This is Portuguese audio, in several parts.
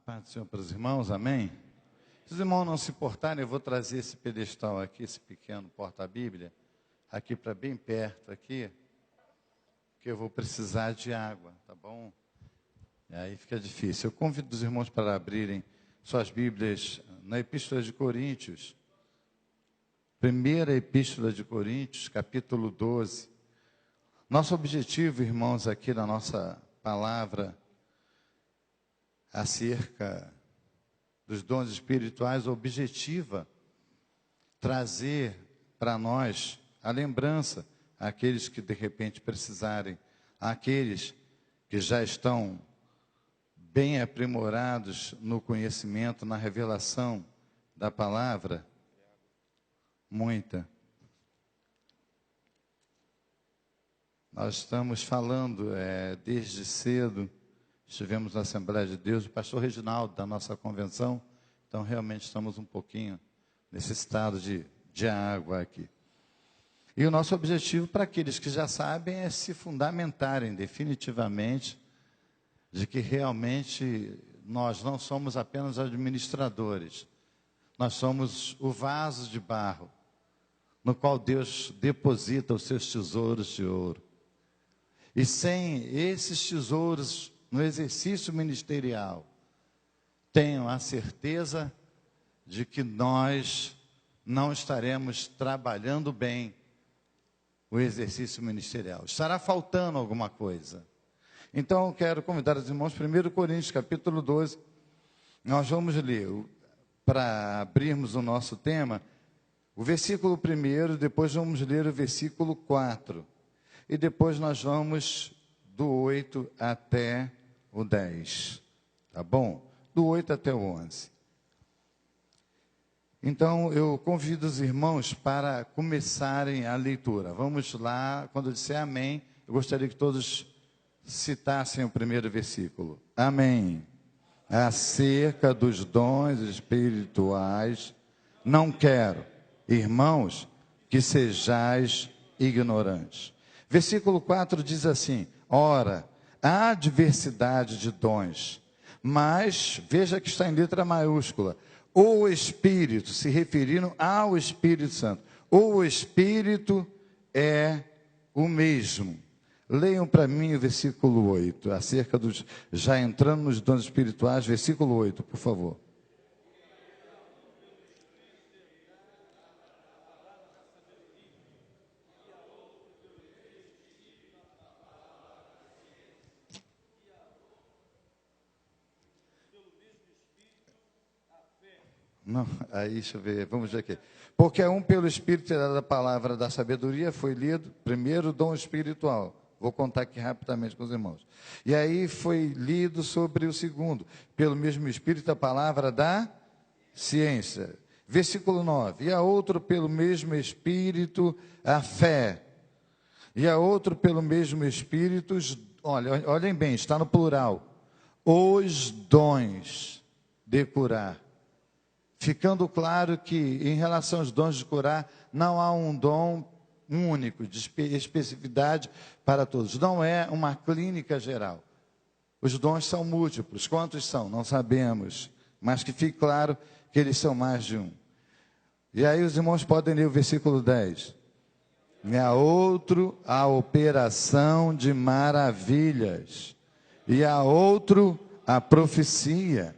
paz do Senhor para os irmãos, amém? Se os irmãos não se importarem, eu vou trazer esse pedestal aqui, esse pequeno porta-bíblia, aqui para bem perto aqui, que eu vou precisar de água, tá bom? E aí fica difícil. Eu convido os irmãos para abrirem suas Bíblias na Epístola de Coríntios, primeira Epístola de Coríntios, capítulo 12. Nosso objetivo, irmãos, aqui na nossa palavra, acerca dos dons espirituais, objetiva trazer para nós a lembrança, àqueles que de repente precisarem, àqueles que já estão bem aprimorados no conhecimento, na revelação da palavra, muita. Nós estamos falando desde cedo. Estivemos na Assembleia de Deus, o pastor Reginaldo, da nossa convenção, então realmente estamos um pouquinho necessitados de água aqui. E o nosso objetivo para aqueles que já sabem é se fundamentarem definitivamente de que realmente nós não somos apenas administradores, nós somos o vaso de barro no qual Deus deposita os seus tesouros de ouro. E sem esses tesouros no exercício ministerial, tenham a certeza de que nós não estaremos trabalhando bem o exercício ministerial. Estará faltando alguma coisa. Então, eu quero convidar os irmãos, 1 Coríntios, capítulo 12, nós vamos ler, para abrirmos o nosso tema, o versículo 1, depois vamos ler o versículo 4, e depois nós vamos do 8 até o 10, tá bom? Do 8 até o 11. Então, eu convido os irmãos para começarem a leitura. Vamos lá, quando eu disser amém, eu gostaria que todos citassem o primeiro versículo. Amém. Acerca dos dons espirituais, não quero, irmãos, que sejais ignorantes. Versículo 4 diz assim: ora, há diversidade de dons, mas, veja que está em letra maiúscula, o Espírito, se referindo ao Espírito Santo, o Espírito é o mesmo. Leiam para mim o versículo 8, acerca dos, já entrando nos dons espirituais, versículo 8, por favor. Não, aí, deixa eu ver, vamos ver aqui. Porque é um pelo Espírito da palavra da sabedoria, foi lido, primeiro dom espiritual. Vou contar aqui rapidamente com os irmãos. E aí foi lido sobre o segundo, pelo mesmo Espírito a palavra da ciência. Versículo 9. E a outro pelo mesmo Espírito a fé. E a outro pelo mesmo Espírito, olhem bem, está no plural. Os dons de curar. Ficando claro que, em relação aos dons de curar, não há um dom único, de especificidade para todos. Não é uma clínica geral. Os dons são múltiplos. Quantos são? Não sabemos. Mas que fique claro que eles são mais de um. E aí os irmãos podem ler o versículo 10. E a outro, a operação de maravilhas. E a outro, a profecia.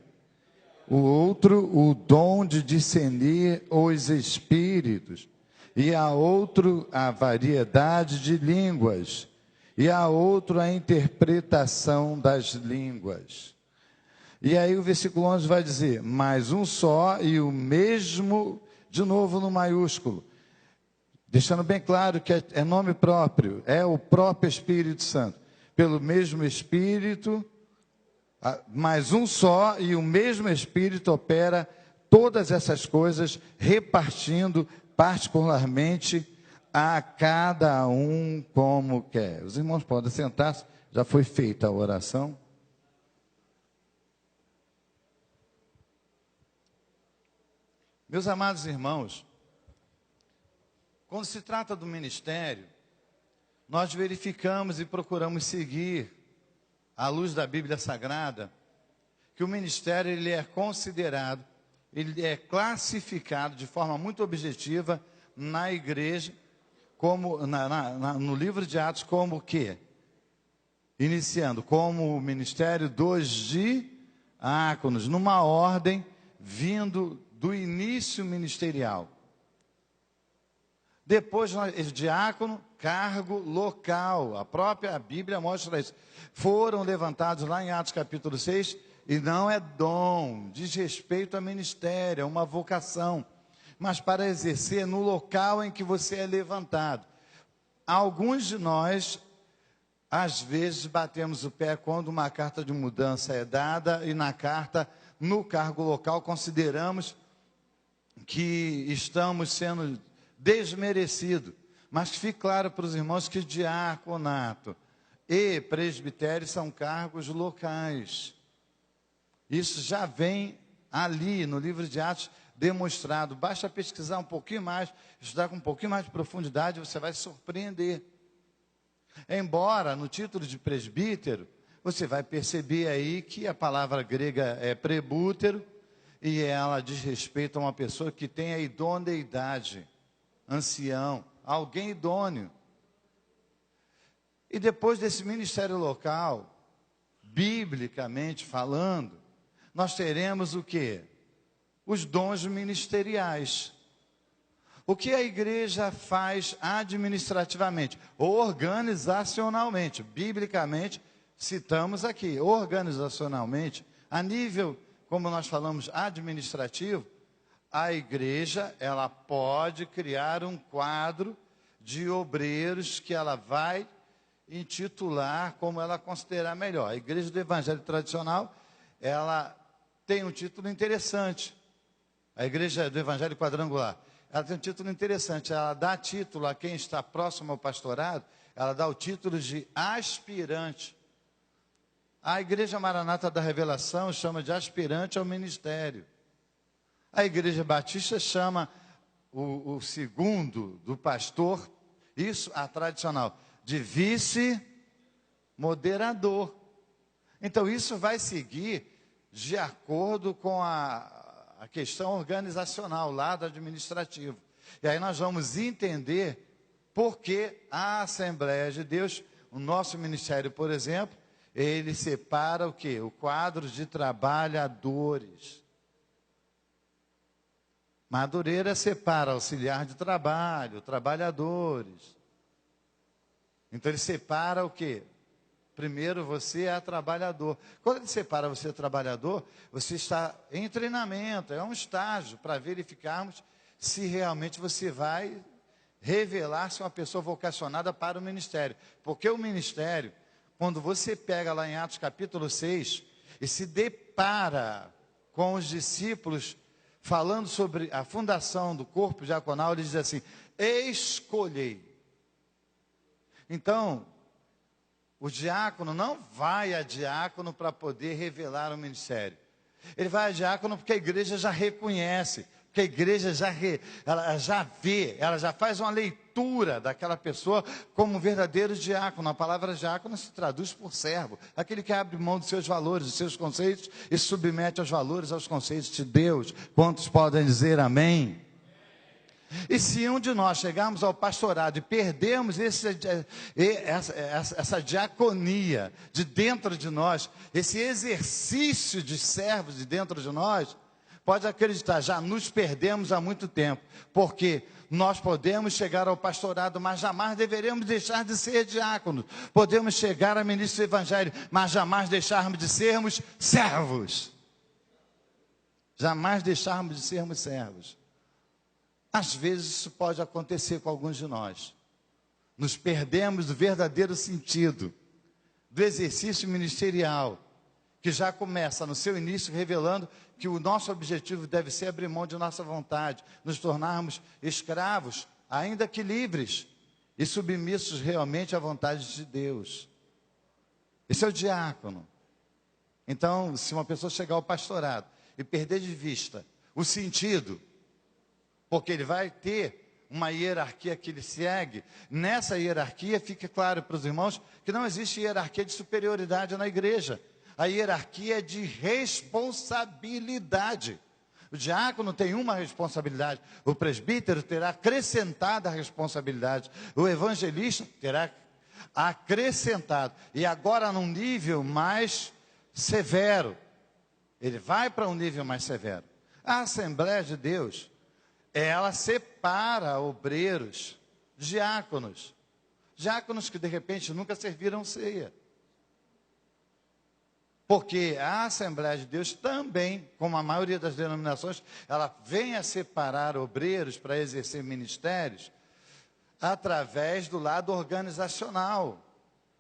O outro, o dom de discernir os espíritos. E a outro, a variedade de línguas. E a outro, a interpretação das línguas. E aí o versículo 11 vai dizer, mas um só e o mesmo, de novo no maiúsculo. Deixando bem claro que é nome próprio, é o próprio Espírito Santo. Pelo mesmo Espírito, mas um só e o mesmo Espírito opera todas essas coisas, repartindo particularmente a cada um como quer. Os irmãos podem sentar-se, já foi feita a oração. Meus amados irmãos, quando se trata do ministério, nós verificamos e procuramos seguir, à luz da Bíblia Sagrada, que o ministério ele é considerado, ele é classificado de forma muito objetiva na igreja, como no livro de Atos, como o quê? Iniciando como o ministério dos diáconos, numa ordem vindo do início ministerial. Depois, diácono, cargo local. A própria Bíblia mostra isso. Foram levantados lá em Atos capítulo 6, e não é dom, diz respeito a ministério, é uma vocação, mas para exercer no local em que você é levantado. Alguns de nós, às vezes, batemos o pé quando uma carta de mudança é dada, e na carta, no cargo local, consideramos que estamos sendo desmerecidos. Mas que fique claro para os irmãos que diaconato e presbitério são cargos locais. Isso já vem ali no livro de Atos demonstrado. Basta pesquisar um pouquinho mais, estudar com um pouquinho mais de profundidade, você vai se surpreender. Embora no título de presbítero, você vai perceber aí que a palavra grega é prebútero, e ela diz respeito a uma pessoa que tem a idoneidade, ancião, alguém idôneo. E depois desse ministério local, biblicamente falando, nós teremos o quê? Os dons ministeriais. O que a igreja faz administrativamente, organizacionalmente, biblicamente, citamos aqui, organizacionalmente, a nível, como nós falamos, administrativo, a igreja, ela pode criar um quadro de obreiros que ela vai intitular como ela considerar melhor. A igreja do evangelho tradicional, ela tem um título interessante. A igreja do evangelho quadrangular, ela tem um título interessante. Ela dá título a quem está próximo ao pastorado, ela dá o título de aspirante. A igreja Maranata da Revelação chama de aspirante ao ministério. A igreja batista chama o segundo do pastor, isso a tradicional, de vice-moderador. Então isso vai seguir de acordo com a questão organizacional, lado administrativo. E aí nós vamos entender por que a Assembleia de Deus, o nosso ministério, por exemplo, ele separa o quê? O quadro de trabalhadores. Madureira separa auxiliar de trabalho, trabalhadores. Então ele separa o quê? Primeiro você é trabalhador. Quando ele separa você trabalhador, você está em treinamento, é um estágio para verificarmos se realmente você vai revelar-se uma pessoa vocacionada para o ministério. Porque o ministério, quando você pega lá em Atos capítulo 6 e se depara com os discípulos falando sobre a fundação do corpo diaconal, ele diz assim: escolhei. Então, o diácono não vai a diácono para poder revelar o ministério. Ele vai a diácono porque a igreja já reconhece, porque a igreja ela já vê, ela já faz uma leitura daquela pessoa como um verdadeiro diácono. A palavra diácono se traduz por servo, aquele que abre mão dos seus valores, dos seus conceitos e submete aos valores, aos conceitos de Deus. Quantos podem dizer amém? E se um de nós chegarmos ao pastorado e perdermos essa diaconia de dentro de nós, esse exercício de servos de dentro de nós, pode acreditar, já nos perdemos há muito tempo, porque nós podemos chegar ao pastorado, mas jamais deveremos deixar de ser diáconos. Podemos chegar a ministro do evangelho, mas jamais deixarmos de sermos servos. Jamais deixarmos de sermos servos. Às vezes isso pode acontecer com alguns de nós. Nos perdemos do verdadeiro sentido do exercício ministerial, que já começa no seu início revelando que o nosso objetivo deve ser abrir mão de nossa vontade, nos tornarmos escravos, ainda que livres, e submissos realmente à vontade de Deus. Esse é o diácono. Então, se uma pessoa chegar ao pastorado e perder de vista o sentido, porque ele vai ter uma hierarquia que ele segue, nessa hierarquia fica claro para os irmãos que não existe hierarquia de superioridade na igreja. A hierarquia é de responsabilidade. O diácono tem uma responsabilidade, o presbítero terá acrescentada a responsabilidade, o evangelista terá acrescentado, e agora num nível mais severo, ele vai para um nível mais severo. A Assembleia de Deus, ela separa obreiros, diáconos que de repente nunca serviram ceia. Porque a Assembleia de Deus também, como a maioria das denominações, ela vem a separar obreiros para exercer ministérios através do lado organizacional.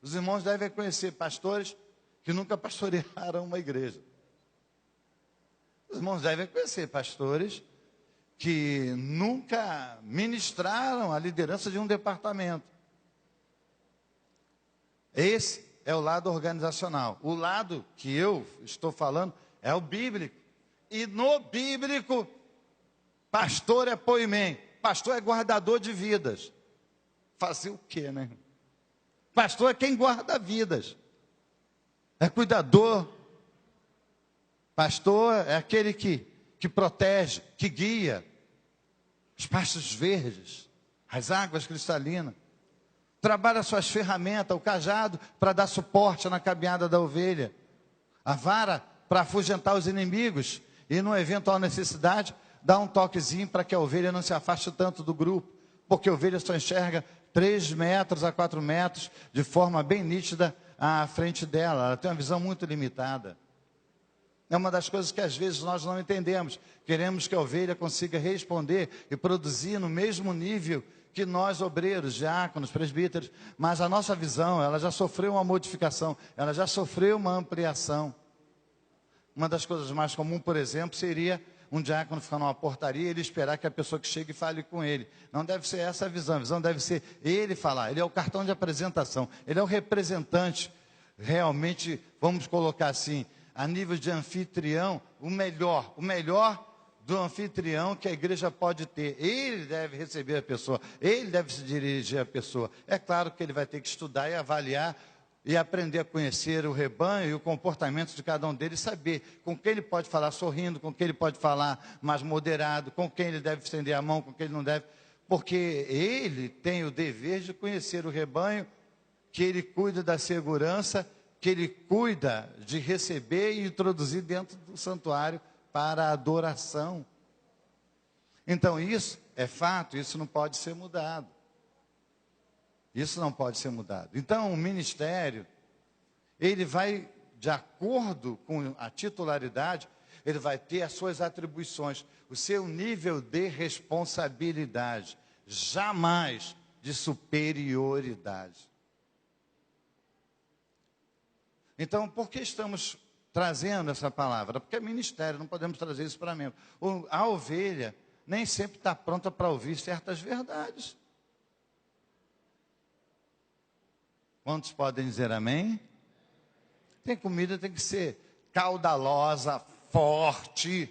Os irmãos devem conhecer pastores que nunca pastorearam uma igreja. Os irmãos devem conhecer pastores que nunca ministraram a liderança de um departamento. Esse é o lado organizacional. O lado que eu estou falando é o bíblico. E no bíblico, pastor é poimém. Pastor é guardador de vidas. Fazer o quê, né? Pastor é quem guarda vidas. É cuidador. Pastor é aquele que protege, que guia. Os pastos verdes, as águas cristalinas. Trabalha suas ferramentas, o cajado para dar suporte na caminhada da ovelha, a vara para afugentar os inimigos e, numa eventual necessidade, dar um toquezinho para que a ovelha não se afaste tanto do grupo, porque a ovelha só enxerga 3 metros a 4 metros de forma bem nítida à frente dela, ela tem uma visão muito limitada. É uma das coisas que às vezes nós não entendemos. Queremos que a ovelha consiga responder e produzir no mesmo nível que nós, obreiros, diáconos, presbíteros, mas a nossa visão, ela já sofreu uma modificação, ela já sofreu uma ampliação. Uma das coisas mais comuns, por exemplo, seria um diácono ficar numa portaria e ele esperar que a pessoa que chegue fale com ele. Não deve ser essa a visão deve ser ele falar, ele é o cartão de apresentação, ele é o representante, realmente, vamos colocar assim, a nível de anfitrião, o melhor do anfitrião que a igreja pode ter. Ele deve receber a pessoa, ele deve se dirigir à pessoa. É claro que ele vai ter que estudar e avaliar e aprender a conhecer o rebanho e o comportamento de cada um deles, saber com quem ele pode falar sorrindo, com quem ele pode falar mais moderado, com quem ele deve estender a mão, com quem ele não deve, porque ele tem o dever de conhecer o rebanho, que ele cuida da segurança, que ele cuida de receber e introduzir dentro do santuário para a adoração. Então isso é fato, isso não pode ser mudado. Isso não pode ser mudado. Então o ministério, ele vai, de acordo com a titularidade, ele vai ter as suas atribuições, o seu nível de responsabilidade, jamais de superioridade. Então, por que estamos trazendo essa palavra? Porque é ministério, não podemos trazer isso para membro. A ovelha nem sempre está pronta para ouvir certas verdades. Quantos podem dizer amém? Tem comida, tem que ser caudalosa, forte.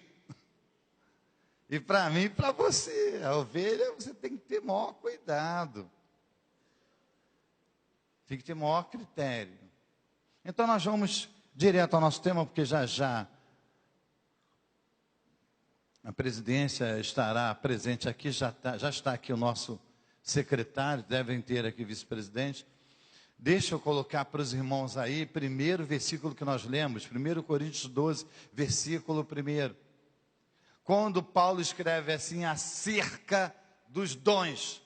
E para mim e para você, a ovelha, você tem que ter maior cuidado. Tem que ter maior critério. Então nós vamos direto ao nosso tema, porque já a presidência estará presente aqui, já está aqui o nosso secretário, devem ter aqui vice-presidente. Deixa eu colocar para os irmãos aí, primeiro versículo que nós lemos, 1 Coríntios 12, versículo 1. Quando Paulo escreve assim, acerca dos dons.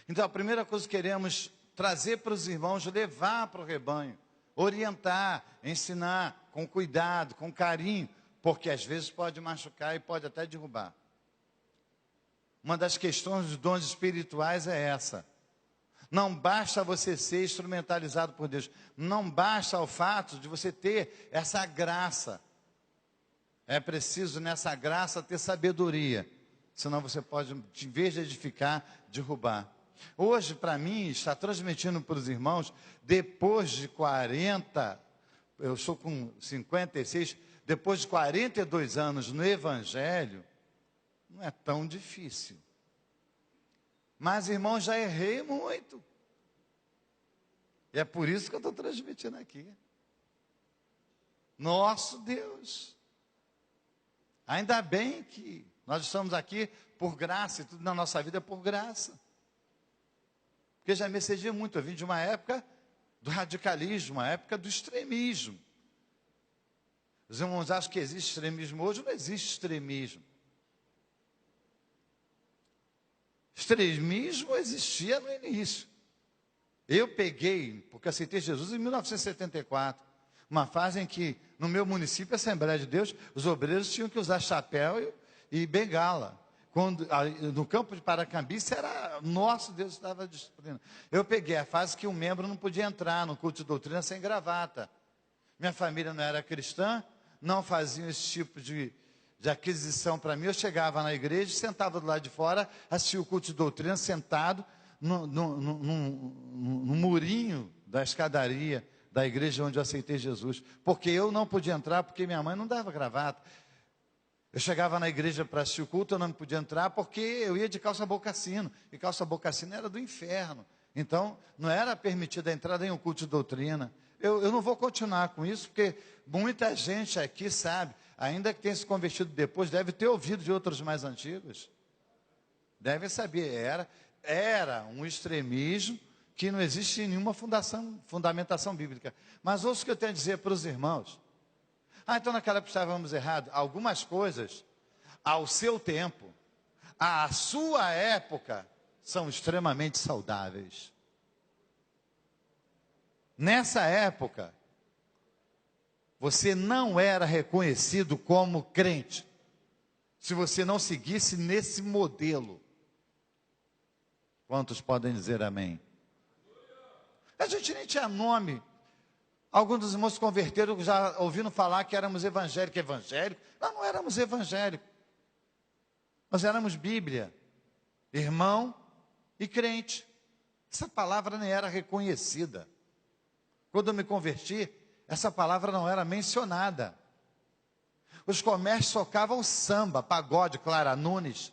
Então a primeira coisa que queremos trazer para os irmãos, levar para o rebanho, orientar, ensinar, com cuidado, com carinho, porque às vezes pode machucar e pode até derrubar. Uma das questões dos dons espirituais é essa. Não basta você ser instrumentalizado por Deus, não basta o fato de você ter essa graça. É preciso nessa graça ter sabedoria, senão você pode, em vez de edificar, derrubar. Hoje, para mim, está transmitindo para os irmãos, depois de 40, eu sou com 56, depois de 42 anos no Evangelho, não é tão difícil. Mas, irmãos, já errei muito. E é por isso que eu estou transmitindo aqui. Nosso Deus. Ainda bem que nós estamos aqui por graça, e tudo na nossa vida é por graça. Porque já me excedi muito, eu vim de uma época do radicalismo, uma época do extremismo. Os irmãos acham que existe extremismo hoje, não existe extremismo. Extremismo existia no início. Eu peguei, porque aceitei Jesus em 1974, uma fase em que, no meu município, a Assembleia de Deus, os obreiros tinham que usar chapéu e bengala. Quando, no campo de Paracambice, era nosso Deus estava disciplinando. Eu peguei a fase que um membro não podia entrar no culto de doutrina sem gravata. Minha família não era cristã, não faziam esse tipo de aquisição para mim. Eu chegava na igreja, sentava do lado de fora, assistia o culto de doutrina, sentado no murinho da escadaria da igreja onde eu aceitei Jesus. Porque eu não podia entrar, porque minha mãe não dava gravata. Eu chegava na igreja para assistir o culto, eu não podia entrar, porque eu ia de calça bocassino. E calça bocassino era do inferno. Então, não era permitida a entrada em um culto de doutrina. Eu não vou continuar com isso, porque muita gente aqui sabe, ainda que tenha se convertido depois, deve ter ouvido de outros mais antigos. Devem saber, era um extremismo que não existe em nenhuma fundamentação bíblica. Mas ouça o que eu tenho a dizer para os irmãos. Então naquela época estávamos errados. Algumas coisas, ao seu tempo, à sua época, são extremamente saudáveis. Nessa época, você não era reconhecido como crente, se você não seguisse nesse modelo. Quantos podem dizer amém? A gente nem tinha nome. Alguns dos irmãos se converteram, já ouviram falar que éramos evangélicos. Evangélicos? Nós não éramos evangélicos. Nós éramos Bíblia, irmão e crente. Essa palavra nem era reconhecida. Quando eu me converti, essa palavra não era mencionada. Os comércios tocavam samba, pagode, Clara Nunes,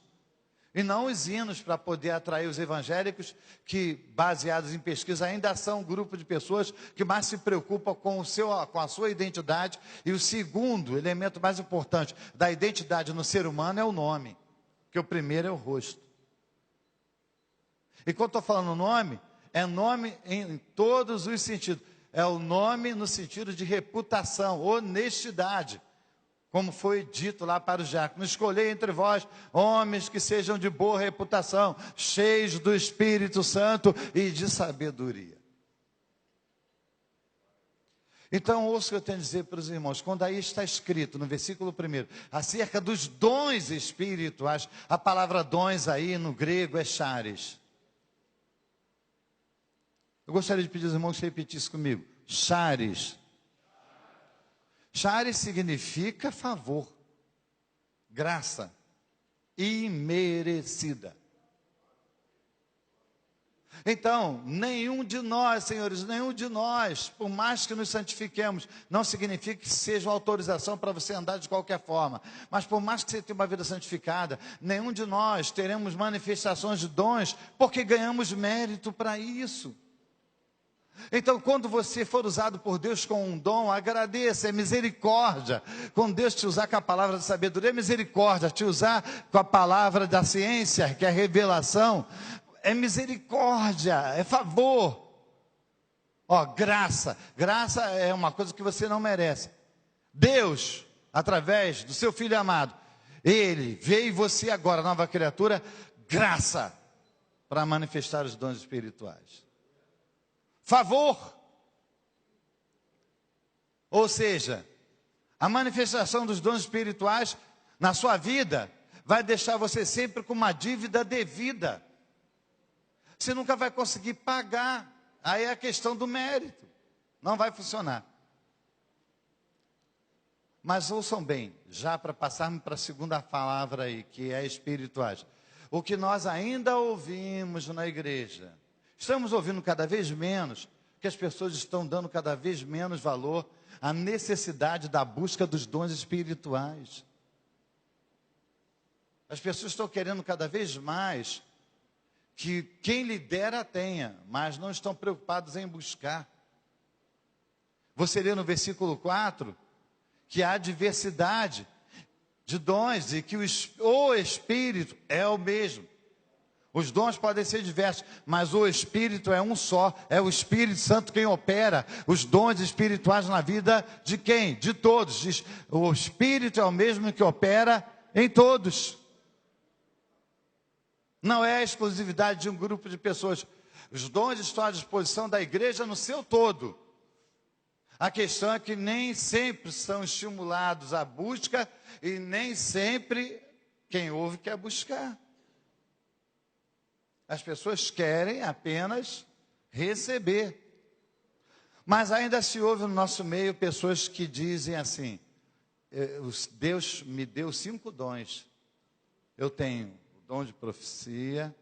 e não os hinos para poder atrair os evangélicos, que, baseados em pesquisa, ainda são um grupo de pessoas que mais se preocupam com a sua identidade. E o segundo elemento mais importante da identidade no ser humano é o nome, que o primeiro é o rosto. E quando estou falando nome, é nome em todos os sentidos. É o nome no sentido de reputação, honestidade. Como foi dito lá para os diáconos: escolhei entre vós homens que sejam de boa reputação, cheios do Espírito Santo e de sabedoria. Então, ouça o que eu tenho a dizer para os irmãos. Quando aí está escrito, no versículo 1, acerca dos dons espirituais, a palavra dons aí no grego é charis. Eu gostaria de pedir aos irmãos que repetissem comigo. Charis. Charis significa favor, graça, imerecida. Então, nenhum de nós, senhores, nenhum de nós, por mais que nos santifiquemos, não significa que seja uma autorização para você andar de qualquer forma. Mas por mais que você tenha uma vida santificada, nenhum de nós teremos manifestações de dons, porque ganhamos mérito para isso. Então, quando você for usado por Deus com um dom, agradeça, é misericórdia. Quando Deus te usar com a palavra da sabedoria, é misericórdia. Te usar com a palavra da ciência, que é a revelação, é misericórdia, é favor. Graça. Graça é uma coisa que você não merece. Deus, através do seu Filho amado, Ele veio em você agora, nova criatura, graça, para manifestar os dons espirituais. Favor. Ou seja, a manifestação dos dons espirituais na sua vida vai deixar você sempre com uma dívida devida. Você nunca vai conseguir pagar. Aí é a questão do mérito. Não vai funcionar. Mas ouçam bem, já para passarmos para a segunda palavra aí, que é espirituais. O que nós ainda ouvimos na igreja, estamos ouvindo cada vez menos, que as pessoas estão dando cada vez menos valor à necessidade da busca dos dons espirituais. As pessoas estão querendo cada vez mais que quem lidera tenha, mas não estão preocupados em buscar. Você lê no versículo 4, que há diversidade de dons e que o Espírito é o mesmo. Os dons podem ser diversos, mas o Espírito é um só. É o Espírito Santo quem opera os dons espirituais na vida de quem? De todos. Diz, o Espírito é o mesmo que opera em todos. Não é a exclusividade de um grupo de pessoas. Os dons estão à disposição da igreja no seu todo. A questão é que nem sempre são estimulados à busca e nem sempre quem ouve quer buscar. As pessoas querem apenas receber. Mas ainda se ouve no nosso meio pessoas que dizem assim, Deus me deu 5 dons. Eu tenho o dom de profecia.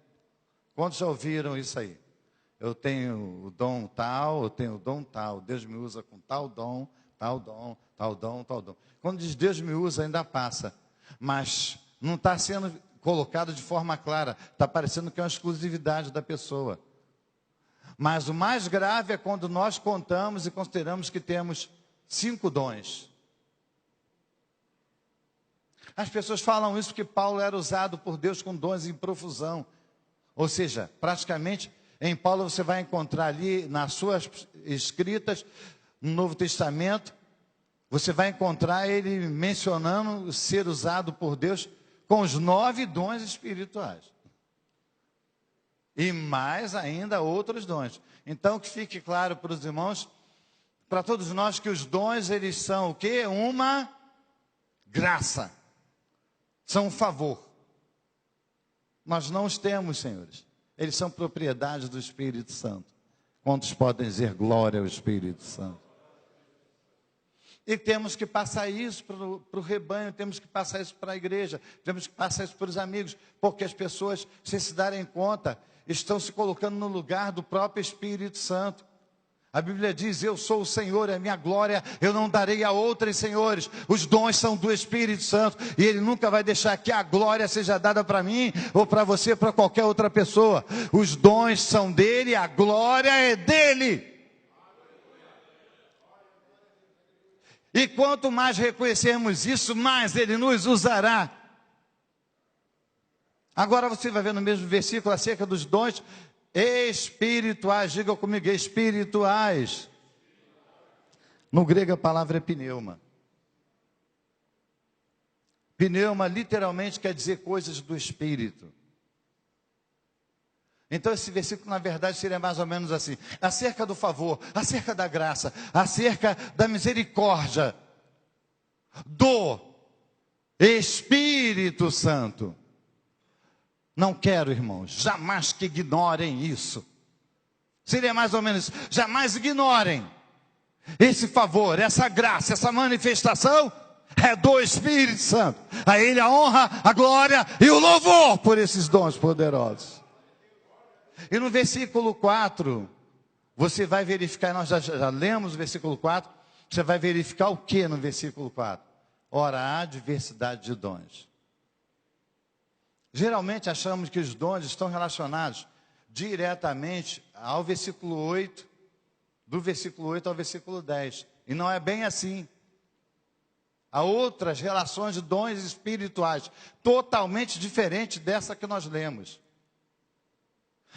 Quantos já ouviram isso aí? Eu tenho o dom tal, eu tenho o dom tal. Deus me usa com tal dom, tal dom, tal dom, tal dom. Quando diz Deus me usa, ainda passa. Mas não está sendo colocado de forma clara. Está parecendo que é uma exclusividade da pessoa. Mas o mais grave é quando nós contamos e consideramos que temos 5 dons. As pessoas falam isso porque Paulo era usado por Deus com dons em profusão. Ou seja, praticamente, em Paulo você vai encontrar ali, nas suas escritas, no Novo Testamento, você vai encontrar ele mencionando ser usado por Deus com os 9 dons espirituais. E mais ainda outros dons. Então, que fique claro para os irmãos, para todos nós, que os dons, eles são o quê? Uma graça. São um favor. Nós não os temos, senhores. Eles são propriedade do Espírito Santo. Quantos podem dizer glória ao Espírito Santo? E temos que passar isso para o rebanho, temos que passar isso para a igreja, temos que passar isso para os amigos, porque as pessoas, sem se darem conta, estão se colocando no lugar do próprio Espírito Santo. A Bíblia diz, eu sou o Senhor, é a minha glória, eu não darei a outros senhores. Os dons são do Espírito Santo, e Ele nunca vai deixar que a glória seja dada para mim, ou para você, para qualquer outra pessoa. Os dons são dEle, a glória é dEle. E quanto mais reconhecermos isso, mais Ele nos usará. Agora você vai ver no mesmo versículo acerca dos dons espirituais. Diga comigo, espirituais. No grego a palavra é pneuma. Pneuma literalmente quer dizer coisas do Espírito. Então esse versículo na verdade seria mais ou menos assim: acerca do favor, acerca da graça, acerca da misericórdia do Espírito Santo. Não quero, irmãos, jamais que ignorem isso. Seria mais ou menos, jamais ignorem esse favor, essa graça, essa manifestação é do Espírito Santo. A Ele a honra, a glória e o louvor por esses dons poderosos. E no versículo 4, você vai verificar, nós já lemos o versículo 4, você vai verificar o que no versículo 4? Ora, há diversidade de dons. Geralmente achamos que os dons estão relacionados diretamente ao versículo 8, do versículo 8 ao versículo 10. E não é bem assim. Há outras relações de dons espirituais, totalmente diferentes dessa que nós lemos.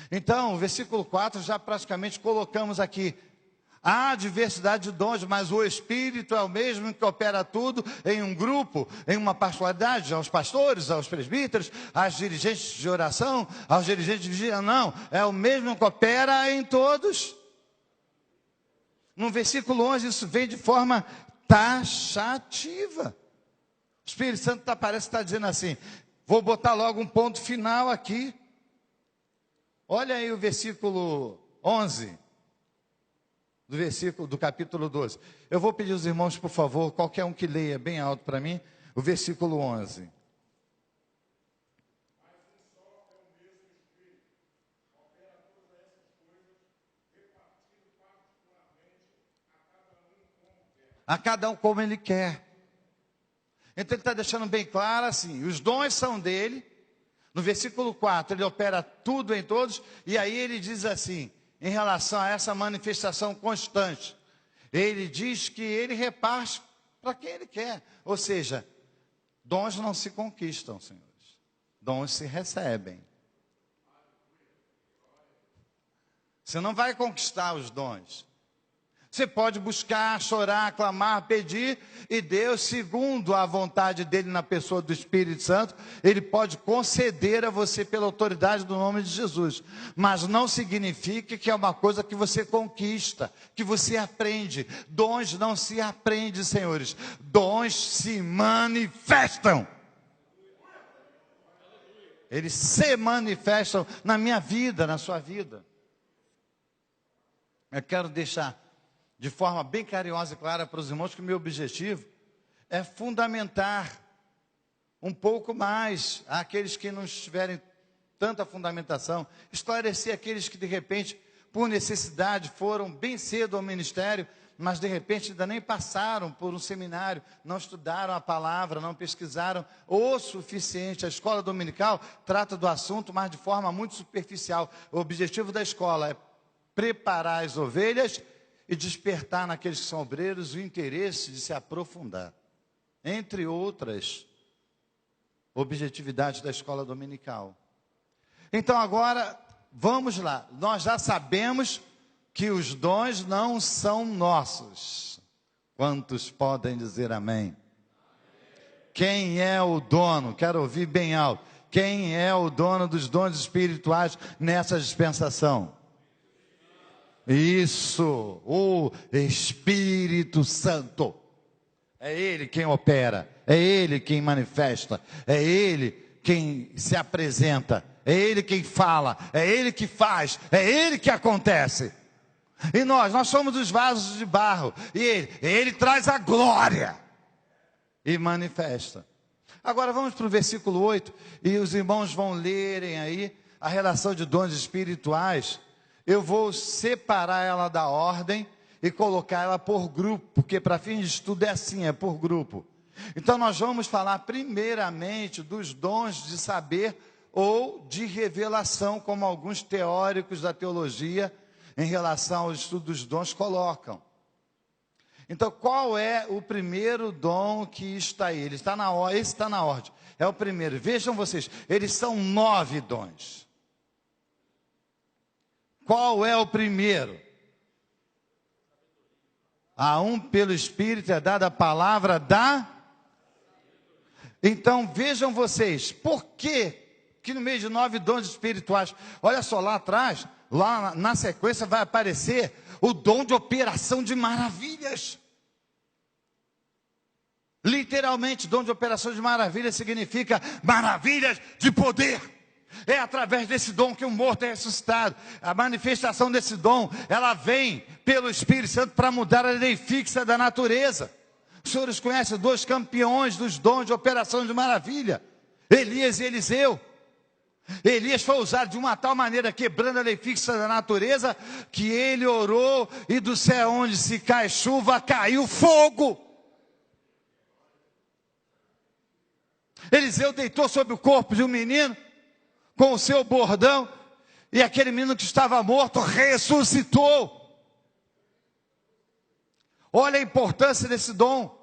Então, o versículo 4 já praticamente colocamos aqui. Há diversidade de dons, mas o Espírito é o mesmo que opera tudo em um grupo, em uma particularidade, aos pastores, aos presbíteros, às dirigentes de oração, aos dirigentes de vigília. Não, é o mesmo que opera em todos. No versículo 11, isso vem de forma taxativa. O Espírito Santo parece estar dizendo assim, vou botar logo um ponto final aqui. Olha aí o versículo 11, do capítulo 12. Eu vou pedir aos irmãos, por favor, qualquer um que leia bem alto para mim, o versículo 11. A cada um como ele quer. Então ele está deixando bem claro assim, os dons são dele. No versículo 4, ele opera tudo em todos, e aí ele diz assim, em relação a essa manifestação constante, ele diz que ele reparte para quem Ele quer. Ou seja, dons não se conquistam, senhores. Dons se recebem. Você não vai conquistar os dons. Você pode buscar, chorar, clamar, pedir, e Deus, segundo a vontade dEle na pessoa do Espírito Santo, Ele pode conceder a você pela autoridade do nome de Jesus. Mas não significa que é uma coisa que você conquista, que você aprende. Dons não se aprende, senhores. Dons se manifestam. Eles se manifestam na minha vida, na sua vida. Eu quero deixar de forma bem carinhosa e clara para os irmãos que o meu objetivo é fundamentar um pouco mais aqueles que não tiverem tanta fundamentação, esclarecer aqueles que de repente, por necessidade, foram bem cedo ao ministério, mas de repente ainda nem passaram por um seminário, não estudaram a palavra, não pesquisaram o suficiente. A escola dominical trata do assunto, mas de forma muito superficial. O objetivo da escola é preparar as ovelhas e despertar naqueles que são obreiros o interesse de se aprofundar. Entre outras objetividades da escola dominical. Então agora, vamos lá. Nós já sabemos que os dons não são nossos. Quantos podem dizer amém? Quem é o dono? Quero ouvir bem alto. Quem é o dono dos dons espirituais nessa dispensação? Isso, o Espírito Santo. É Ele quem opera, é Ele quem manifesta, é Ele quem se apresenta, é Ele quem fala, é Ele que faz, é Ele que acontece. E nós somos os vasos de barro, e Ele traz a glória e manifesta. Agora vamos para o versículo 8, e os irmãos vão lerem aí a relação de dons espirituais. Eu vou separar ela da ordem e colocar ela por grupo, porque para fim de estudo é assim, é por grupo. Então nós vamos falar primeiramente dos dons de saber ou de revelação, como alguns teóricos da teologia, em relação ao estudo dos dons, colocam. Então qual é o primeiro dom que está aí? Esse está na ordem, é o primeiro. Vejam vocês, eles são 9 dons. Qual é o primeiro? A um pelo Espírito é dada a palavra da... Então vejam vocês, por que no meio de 9 dons espirituais, olha só lá atrás, lá na sequência vai aparecer o dom de operação de maravilhas. Literalmente, dom de operação de maravilhas significa maravilhas de poder. É através desse dom que o morto é ressuscitado. A manifestação desse dom, ela vem pelo Espírito Santo para mudar a lei fixa da natureza. Os senhores conhecem 2 campeões dos dons de operação de maravilha, Elias e Eliseu. Elias foi usado de uma tal maneira, quebrando a lei fixa da natureza, que ele orou e do céu onde se cai chuva, caiu fogo. Eliseu deitou sobre o corpo de um menino, com o seu bordão, e aquele menino que estava morto ressuscitou. Olha a importância desse dom.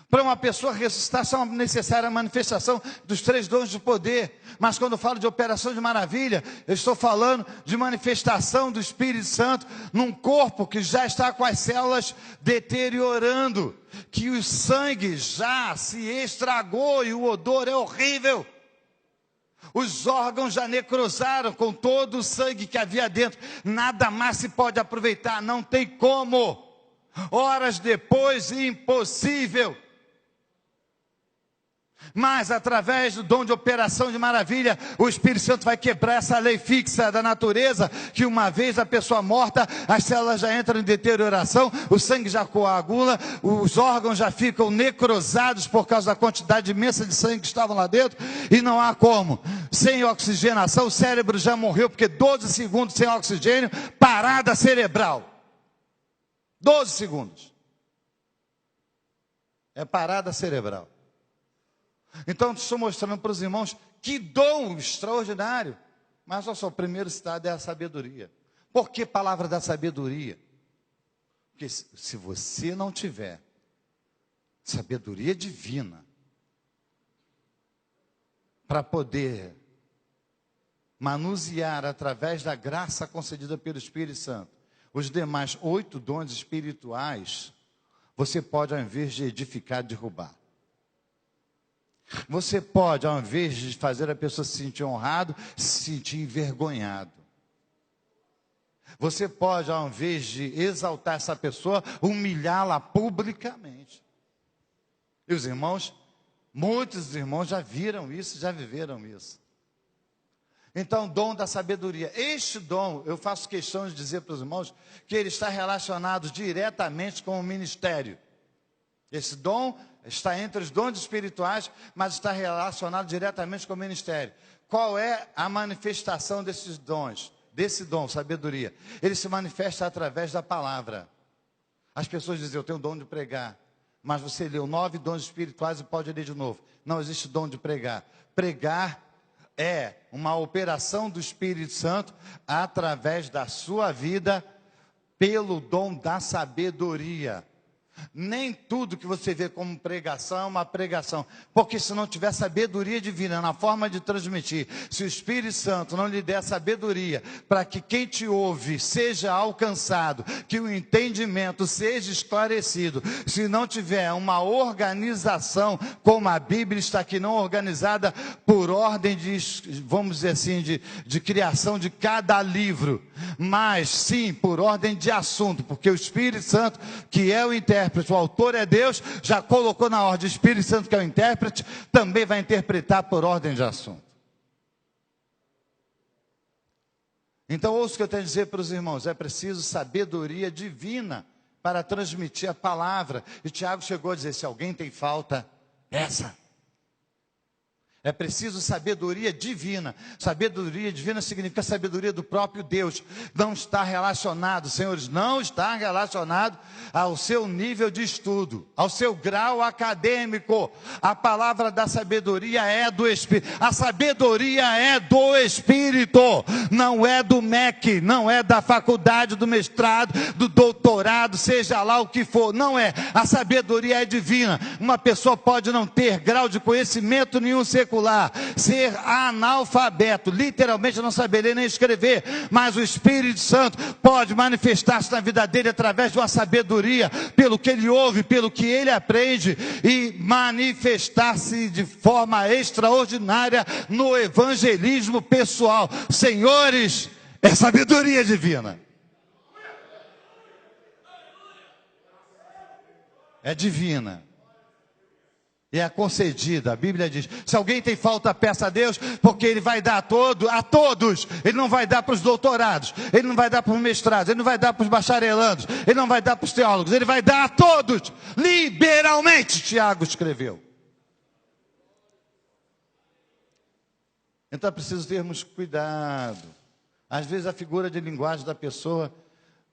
Para uma pessoa ressuscitar, são necessária a manifestação dos 3 dons de poder. Mas quando eu falo de operação de maravilha, eu estou falando de manifestação do Espírito Santo num corpo que já está com as células deteriorando, que o sangue já se estragou e o odor é horrível. Os órgãos já necrosaram com todo o sangue que havia dentro. Nada mais se pode aproveitar, não tem como. Horas depois, impossível. Mas através do dom de operação de maravilha, o Espírito Santo vai quebrar essa lei fixa da natureza, que uma vez a pessoa morta, as células já entram em deterioração, o sangue já coagula, os órgãos já ficam necrosados por causa da quantidade imensa de sangue que estavam lá dentro, e não há como. Sem oxigenação, o cérebro já morreu, porque 12 segundos sem oxigênio, parada cerebral. 12 segundos. É parada cerebral. Então, estou mostrando para os irmãos que dom extraordinário. Mas olha só, o primeiro citado é a sabedoria. Por que palavra da sabedoria? Porque se você não tiver Sabedoria divina. Para poder manusear através da graça concedida pelo Espírito Santo os demais 8 dons espirituais, você pode, ao invés de edificar, derrubar. Você pode, ao invés de fazer a pessoa se sentir honrado, se sentir envergonhado. Você pode, ao invés de exaltar essa pessoa, humilhá-la publicamente. E os irmãos, muitos irmãos já viram isso, já viveram isso. Então, dom da sabedoria. Este dom, eu faço questão de dizer para os irmãos que ele está relacionado diretamente com o ministério. Esse dom está entre os dons espirituais, mas está relacionado diretamente com o ministério. Qual é a manifestação desses dons? Desse dom, sabedoria? Ele se manifesta através da palavra. As pessoas dizem, eu tenho o dom de pregar. Mas você leu 9 dons espirituais e pode ler de novo. Não existe dom de pregar. Pregar é uma operação do Espírito Santo através da sua vida pelo dom da sabedoria. Nem tudo que você vê como pregação é uma pregação, porque se não tiver sabedoria divina na forma de transmitir, se o Espírito Santo não lhe der sabedoria para que quem te ouve seja alcançado, que o entendimento seja esclarecido, se não tiver uma organização, como a Bíblia está aqui, não organizada por ordem de, vamos dizer assim, de criação de cada livro, mas sim por ordem de assunto, porque o Espírito Santo, que é o intérprete, o autor é Deus, já colocou na ordem. O Espírito Santo, que é o intérprete, também vai interpretar por ordem de assunto. Então ouça o que eu tenho a dizer para os irmãos, é preciso sabedoria divina para transmitir a palavra. E Tiago chegou a dizer, se alguém tem falta, essa. É preciso sabedoria divina. Sabedoria divina significa sabedoria do próprio Deus. Não está relacionado, senhores, não está relacionado ao seu nível de estudo, ao seu grau acadêmico. A palavra da sabedoria é do Espírito. A sabedoria é do Espírito. Não é do MEC, não é da faculdade, do mestrado, do doutorado, seja lá o que for. Não é. A sabedoria é divina. Uma pessoa pode não ter grau de conhecimento nenhum secular, ser analfabeto, literalmente não saber ler nem escrever, mas o Espírito Santo pode manifestar-se na vida dele através de uma sabedoria, pelo que ele ouve, pelo que ele aprende, e manifestar-se de forma extraordinária no evangelismo pessoal. Senhores, é sabedoria divina. É divina. E é concedida. A Bíblia diz, se alguém tem falta, peça a Deus, porque Ele vai dar a todos. Ele não vai dar para os doutorados, Ele não vai dar para os mestrados, Ele não vai dar para os bacharelandos, Ele não vai dar para os teólogos, Ele vai dar a todos, liberalmente, Tiago escreveu. Então é preciso termos cuidado. Às vezes a figura de linguagem da pessoa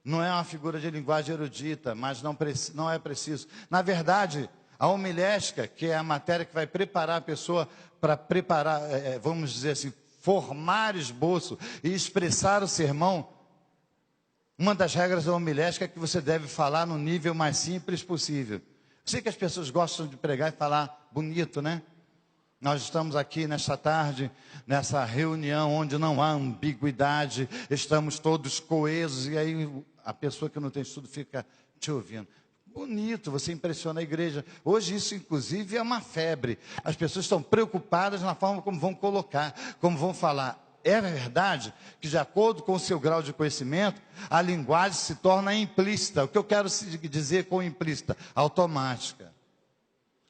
não é uma figura de linguagem erudita, mas não é preciso. Na verdade, a homilética, que é a matéria que vai preparar a pessoa para preparar, vamos dizer assim, formar esboço e expressar o sermão. Uma das regras da homilética é que você deve falar no nível mais simples possível. Sei que as pessoas gostam de pregar e falar bonito, né? Nós estamos aqui nesta tarde, nessa reunião onde não há ambiguidade, estamos todos coesos, e aí a pessoa que não tem estudo fica te ouvindo. Bonito, você impressiona a igreja. Hoje isso, inclusive, é uma febre. As pessoas estão preocupadas na forma como vão colocar, como vão falar. É verdade que, de acordo com o seu grau de conhecimento, a linguagem se torna implícita. O que eu quero dizer com implícita? Automática.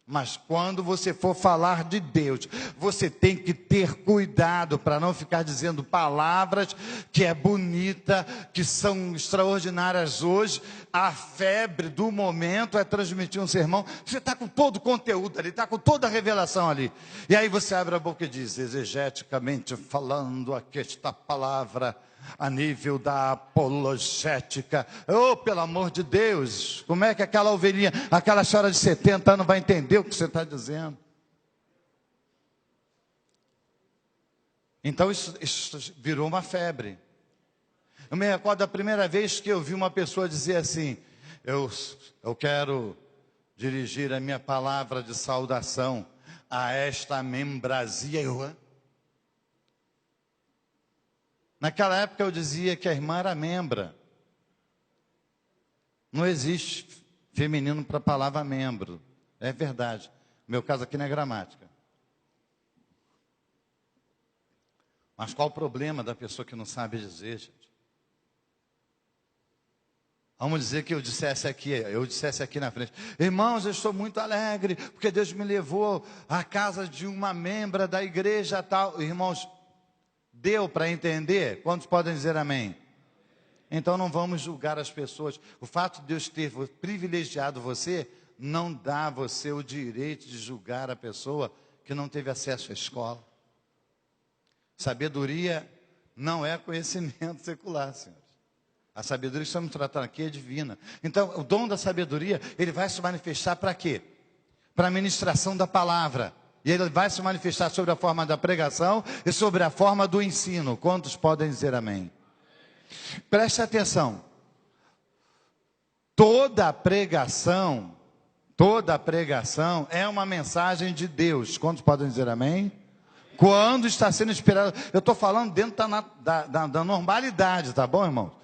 Mas quando você for falar de Deus, você tem que ter cuidado para não ficar dizendo palavras que é bonita, que são extraordinárias hoje. A febre do momento é transmitir um sermão. Você está com todo o conteúdo ali, está com toda a revelação ali. E aí você abre a boca e diz, exegeticamente falando, aqui esta palavra a nível da apologética. Oh, pelo amor de Deus, como é que aquela ovelhinha, aquela senhora de 70 anos vai entender o que você está dizendo? Então isso virou uma febre. Eu me recordo da primeira vez que eu vi uma pessoa dizer assim, eu quero dirigir a minha palavra de saudação a esta membrazia. Naquela época eu dizia que a irmã era membra. Não existe feminino para a palavra membro. É verdade. No meu caso aqui não é gramática. Mas qual o problema da pessoa que não sabe dizer, gente? Vamos dizer que eu dissesse aqui na frente: irmãos, eu estou muito alegre, porque Deus me levou à casa de uma membra da igreja tal. Irmãos, deu para entender? Quantos podem dizer amém? Então não vamos julgar as pessoas. O fato de Deus ter privilegiado você, não dá a você o direito de julgar a pessoa que não teve acesso à escola. Sabedoria não é conhecimento secular, senhores. A sabedoria que estamos tratando aqui é divina. Então, o dom da sabedoria, ele vai se manifestar para quê? Para a ministração da palavra. E ele vai se manifestar sobre a forma da pregação e sobre a forma do ensino. Quantos podem dizer amém? Preste atenção. Toda pregação é uma mensagem de Deus. Quantos podem dizer amém? Quando está sendo inspirado. Eu estou falando dentro da normalidade, tá bom, irmão?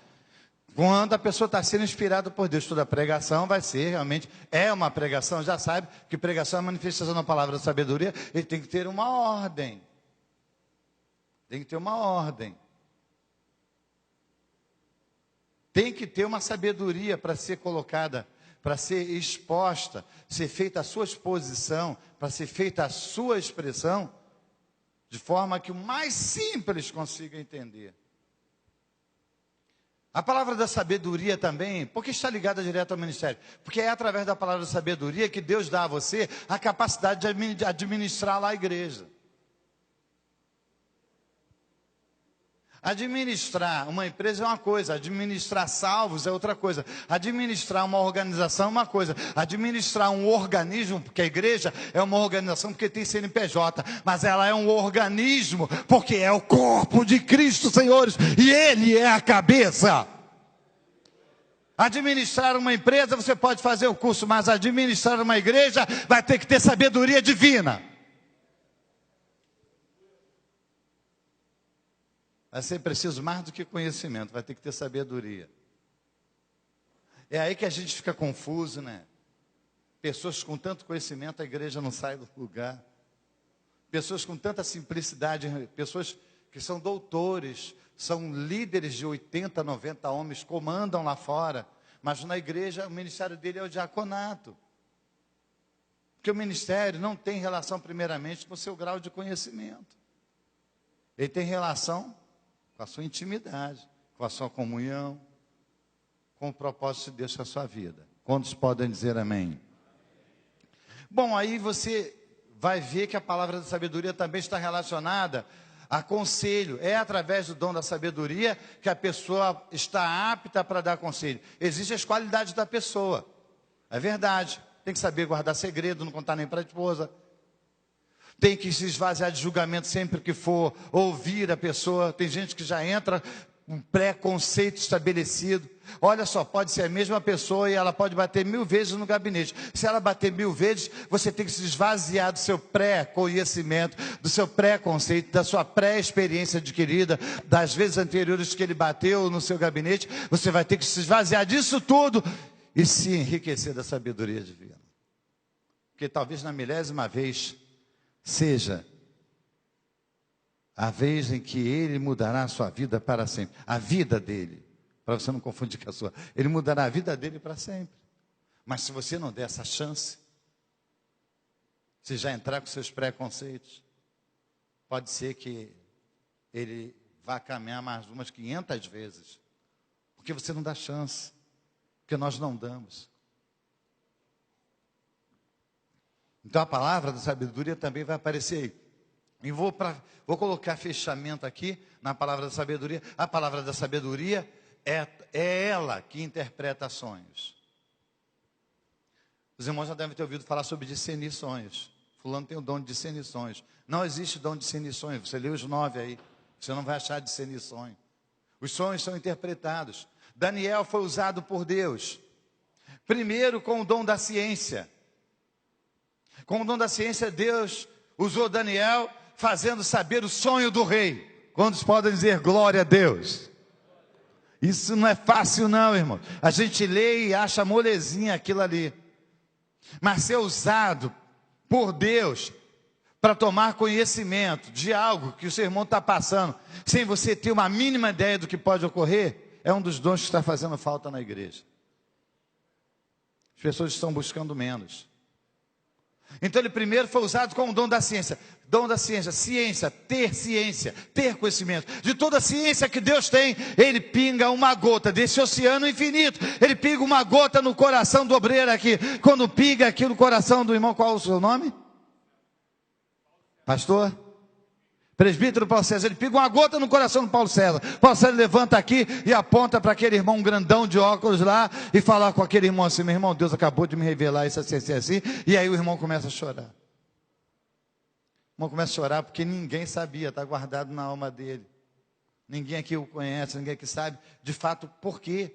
Quando a pessoa está sendo inspirada por Deus, toda pregação vai ser realmente, é uma pregação, já sabe que pregação é manifestação da palavra da sabedoria, ele tem que ter uma ordem. Tem que ter uma ordem. Tem que ter uma sabedoria para ser colocada, para ser exposta, ser feita a sua exposição, para ser feita a sua expressão, de forma que o mais simples consiga entender. A palavra da sabedoria também, porque está ligada direto ao ministério? Porque é através da palavra da sabedoria que Deus dá a você a capacidade de administrar lá a igreja. Administrar uma empresa é uma coisa, administrar salvos é outra coisa. Administrar uma organização é uma coisa. Administrar um organismo, porque a igreja é uma organização porque tem CNPJ, mas ela é um organismo porque é o corpo de Cristo, senhores, e Ele é a cabeça. Administrar uma empresa, você pode fazer o curso, mas administrar uma igreja vai ter que ter sabedoria divina. Vai ser preciso mais do que conhecimento, vai ter que ter sabedoria. É aí que a gente fica confuso, né? Pessoas com tanto conhecimento, a igreja não sai do lugar. Pessoas com tanta simplicidade, pessoas que são doutores, são líderes de 80, 90 homens, comandam lá fora. Mas na igreja, o ministério dele é o diaconato. Porque o ministério não tem relação primeiramente com o seu grau de conhecimento. Ele tem relação com a sua intimidade, com a sua comunhão, com o propósito de Deus com a sua vida. Quantos podem dizer amém? Bom, aí você vai ver que a palavra da sabedoria também está relacionada a conselho. É através do dom da sabedoria que a pessoa está apta para dar conselho. Existem as qualidades da pessoa. É verdade. Tem que saber guardar segredo, não contar nem para a esposa. Tem que se esvaziar de julgamento sempre que for ouvir a pessoa. Tem gente que já entra com preconceito estabelecido. Olha só, pode ser a mesma pessoa e ela pode bater 1000 vezes no gabinete. Se ela bater 1000 vezes, você tem que se esvaziar do seu pré-conhecimento, do seu pré-conceito, da sua pré-experiência adquirida, das vezes anteriores que ele bateu no seu gabinete. Você vai ter que se esvaziar disso tudo e se enriquecer da sabedoria divina. Porque talvez na 1000ª vez seja a vez em que Ele mudará a sua vida para sempre. A vida dele, para você não confundir com a sua. Ele mudará a vida dele para sempre. Mas se você não der essa chance, se já entrar com seus preconceitos, pode ser que Ele vá caminhar mais umas 500 vezes. Porque você não dá chance. Porque nós não damos. Então a palavra da sabedoria também vai aparecer aí. E vou colocar fechamento aqui na palavra da sabedoria. A palavra da sabedoria é ela que interpreta sonhos. Os irmãos já devem ter ouvido falar sobre discernir sonhos. Fulano tem o dom de discernir sonhos. Não existe dom de discernir sonhos. Você lê os 9 aí. Você não vai achar discernir sonho. Os sonhos são interpretados. Daniel foi usado por Deus. Primeiro com o dom da ciência. Com o dom da ciência, Deus usou Daniel fazendo saber o sonho do rei. Quantos podem dizer glória a Deus? Isso não é fácil não, irmão. A gente lê e acha molezinha aquilo ali. Mas ser usado por Deus para tomar conhecimento de algo que o seu irmão está passando, sem você ter uma mínima ideia do que pode ocorrer, é um dos dons que está fazendo falta na igreja. As pessoas estão buscando menos. Então ele primeiro foi usado com o dom da ciência. Dom da ciência, ciência, ter conhecimento. De toda a ciência que Deus tem, ele pinga uma gota desse oceano infinito. Ele pinga uma gota no coração do obreiro aqui. Quando pinga aqui no coração do irmão, qual é o seu nome? Pastor? Presbítero Paulo César, ele pinga uma gota no coração do Paulo César. Paulo César levanta aqui e aponta para aquele irmão grandão de óculos lá e fala com aquele irmão assim: meu irmão, Deus acabou de me revelar isso assim, assim, assim. E aí o irmão começa a chorar. O irmão começa a chorar porque ninguém sabia, está guardado na alma dele. Ninguém aqui o conhece, ninguém aqui sabe de fato por quê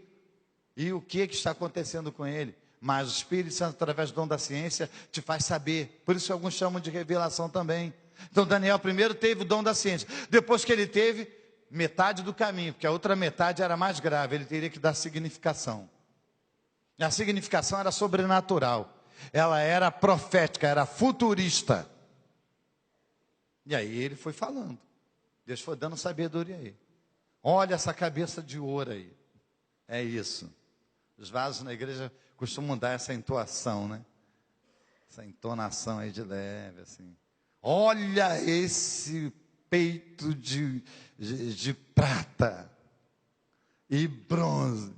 e o que está acontecendo com ele. Mas o Espírito Santo, através do dom da ciência, te faz saber. Por isso alguns chamam de revelação também. Então Daniel primeiro teve o dom da ciência. Depois que ele teve, metade do caminho, porque a outra metade era mais grave, ele teria que dar significação. A significação era sobrenatural. Ela era profética, era futurista. E aí ele foi falando. Deus foi dando sabedoria aí. Olha essa cabeça de ouro aí. É isso. Os vasos na igreja costumam dar essa entoação, né? Essa entonação aí de leve, assim. Olha esse peito de prata e bronze.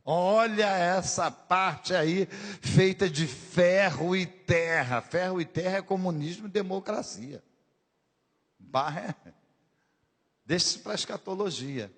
Olha essa parte aí feita de ferro e terra. Ferro e terra é comunismo e democracia. Deixa isso para a escatologia.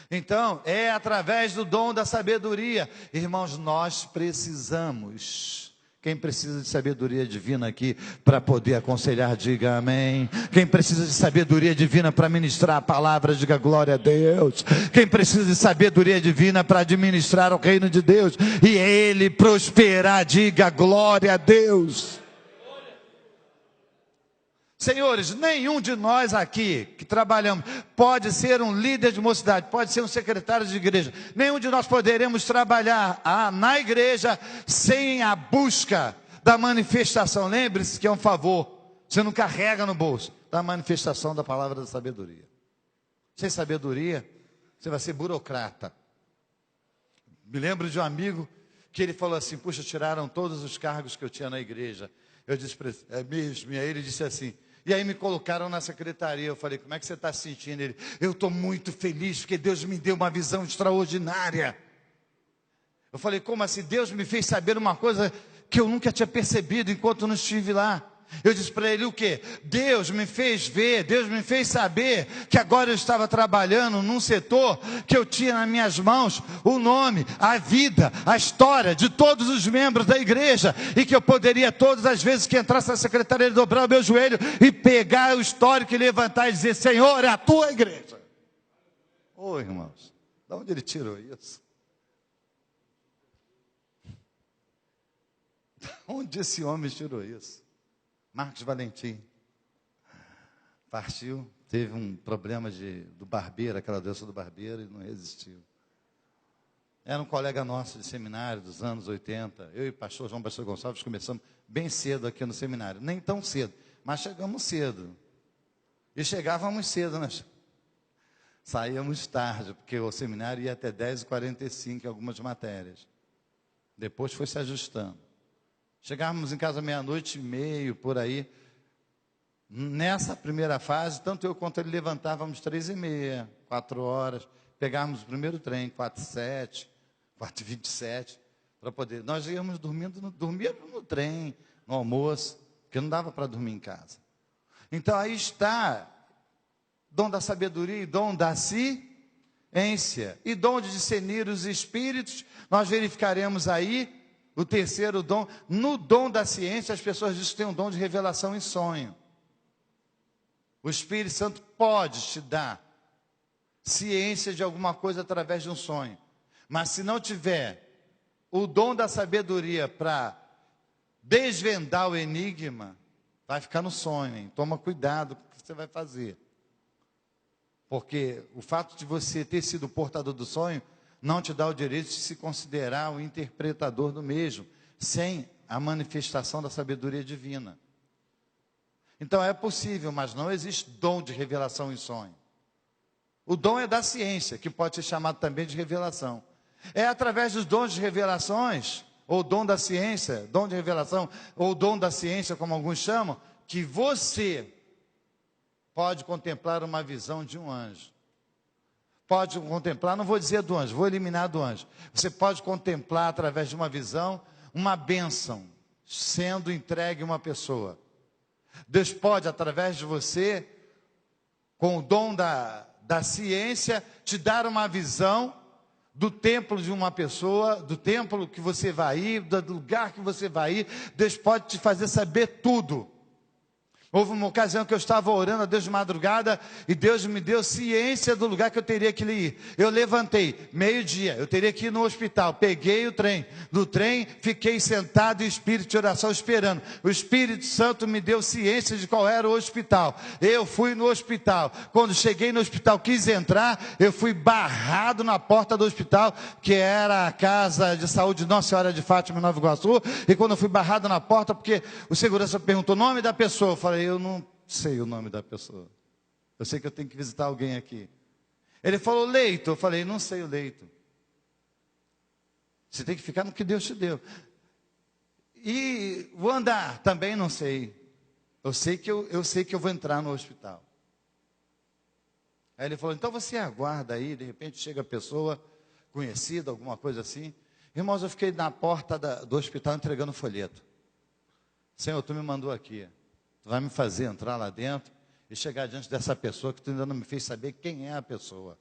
Então, é através do dom da sabedoria. Irmãos, nós precisamos. Quem precisa de sabedoria divina aqui para poder aconselhar, diga amém. Quem precisa de sabedoria divina para ministrar a palavra, diga glória a Deus. Quem precisa de sabedoria divina para administrar o reino de Deus e ele prosperar, diga glória a Deus. Senhores, nenhum de nós aqui que trabalhamos pode ser um líder de mocidade, pode ser um secretário de igreja. Nenhum de nós poderemos trabalhar na igreja sem a busca da manifestação. Lembre-se que é um favor, você não carrega no bolso, da manifestação da palavra da sabedoria. Sem sabedoria, você vai ser burocrata. Me lembro de um amigo que ele falou assim: puxa, tiraram todos os cargos que eu tinha na igreja. Eu disse para ele: é mesmo? E aí ele disse assim, e aí me colocaram na secretaria. Eu falei: como é que você está se sentindo? Ele: eu estou muito feliz, porque Deus me deu uma visão extraordinária. Eu falei: como assim? Deus me fez saber uma coisa que eu nunca tinha percebido enquanto não estive lá. Eu disse para ele: o quê? Deus me fez ver, Deus me fez saber que agora eu estava trabalhando num setor que eu tinha nas minhas mãos o nome, a vida, a história de todos os membros da igreja, e que eu poderia todas as vezes que entrasse na secretaria dobrar o meu joelho e pegar o histórico e levantar e dizer: Senhor, é a tua igreja. Ô irmãos, de onde ele tirou isso? De onde esse homem tirou isso? Marcos Valentim partiu, teve um problema do barbeiro, aquela doença do barbeiro, e não resistiu. Era um colega nosso de seminário dos anos 80. Eu e o pastor João Pastor Gonçalves começamos bem cedo aqui no seminário. Nem tão cedo, mas chegamos cedo. E chegávamos cedo, né? Saíamos tarde, porque o seminário ia até 10h45 em algumas matérias. Depois foi se ajustando. Chegávamos em casa meia-noite e meio, por aí. Nessa primeira fase, tanto eu quanto ele levantávamos 3h30, 4 horas. Pegávamos o primeiro trem, 4h07, 4h27, para poder. Nós íamos dormíamos no trem, no almoço, porque não dava para dormir em casa. Então aí está dom da sabedoria e dom da ciência. E dom de discernir os espíritos, nós verificaremos aí. O terceiro dom, no dom da ciência, as pessoas dizem que tem um dom de revelação em sonho. O Espírito Santo pode te dar ciência de alguma coisa através de um sonho. Mas se não tiver o dom da sabedoria para desvendar o enigma, vai ficar no sonho, hein? Toma cuidado com o que você vai fazer. Porque o fato de você ter sido portador do sonho não te dá o direito de se considerar o interpretador do mesmo, sem a manifestação da sabedoria divina. Então é possível, mas não existe dom de revelação em sonho. O dom é da ciência, que pode ser chamado também de revelação. É através dos dons de revelações, ou dom da ciência, dom de revelação, ou dom da ciência, como alguns chamam, que você pode contemplar uma visão de um anjo. Pode contemplar, não vou dizer do anjo, vou eliminar do anjo. Você pode contemplar através de uma visão, uma bênção sendo entregue a uma pessoa. Deus pode, através de você, com o dom da ciência, te dar uma visão do templo de uma pessoa, do templo que você vai ir, do lugar que você vai ir. Deus pode te fazer saber tudo. Houve uma ocasião que eu estava orando a Deus de madrugada e Deus me deu ciência do lugar que eu teria que ir. Eu levantei, meio-dia, eu teria que ir no hospital. Peguei o trem. No trem, fiquei sentado em espírito de oração esperando. O Espírito Santo me deu ciência de qual era o hospital. Eu fui no hospital. Quando cheguei no hospital, quis entrar, eu fui barrado na porta do hospital, que era a Casa de Saúde Nossa Senhora de Fátima, em Nova Iguaçu. E quando eu fui barrado na porta, porque o segurança perguntou o nome da pessoa, eu falei, eu não sei o nome da pessoa. Eu sei que eu tenho que visitar alguém aqui. Ele falou, leito. Eu falei, não sei o leito. Você tem que ficar no que Deus te deu. E o andar, também não sei. Eu sei que eu vou entrar no hospital. Aí ele falou, então você aguarda aí, de repente chega a pessoa conhecida, alguma coisa assim. Irmãos, eu fiquei na porta do hospital entregando folheto. Senhor, tu me mandou aqui. Tu vai me fazer entrar lá dentro e chegar diante dessa pessoa que tu ainda não me fez saber quem é a pessoa.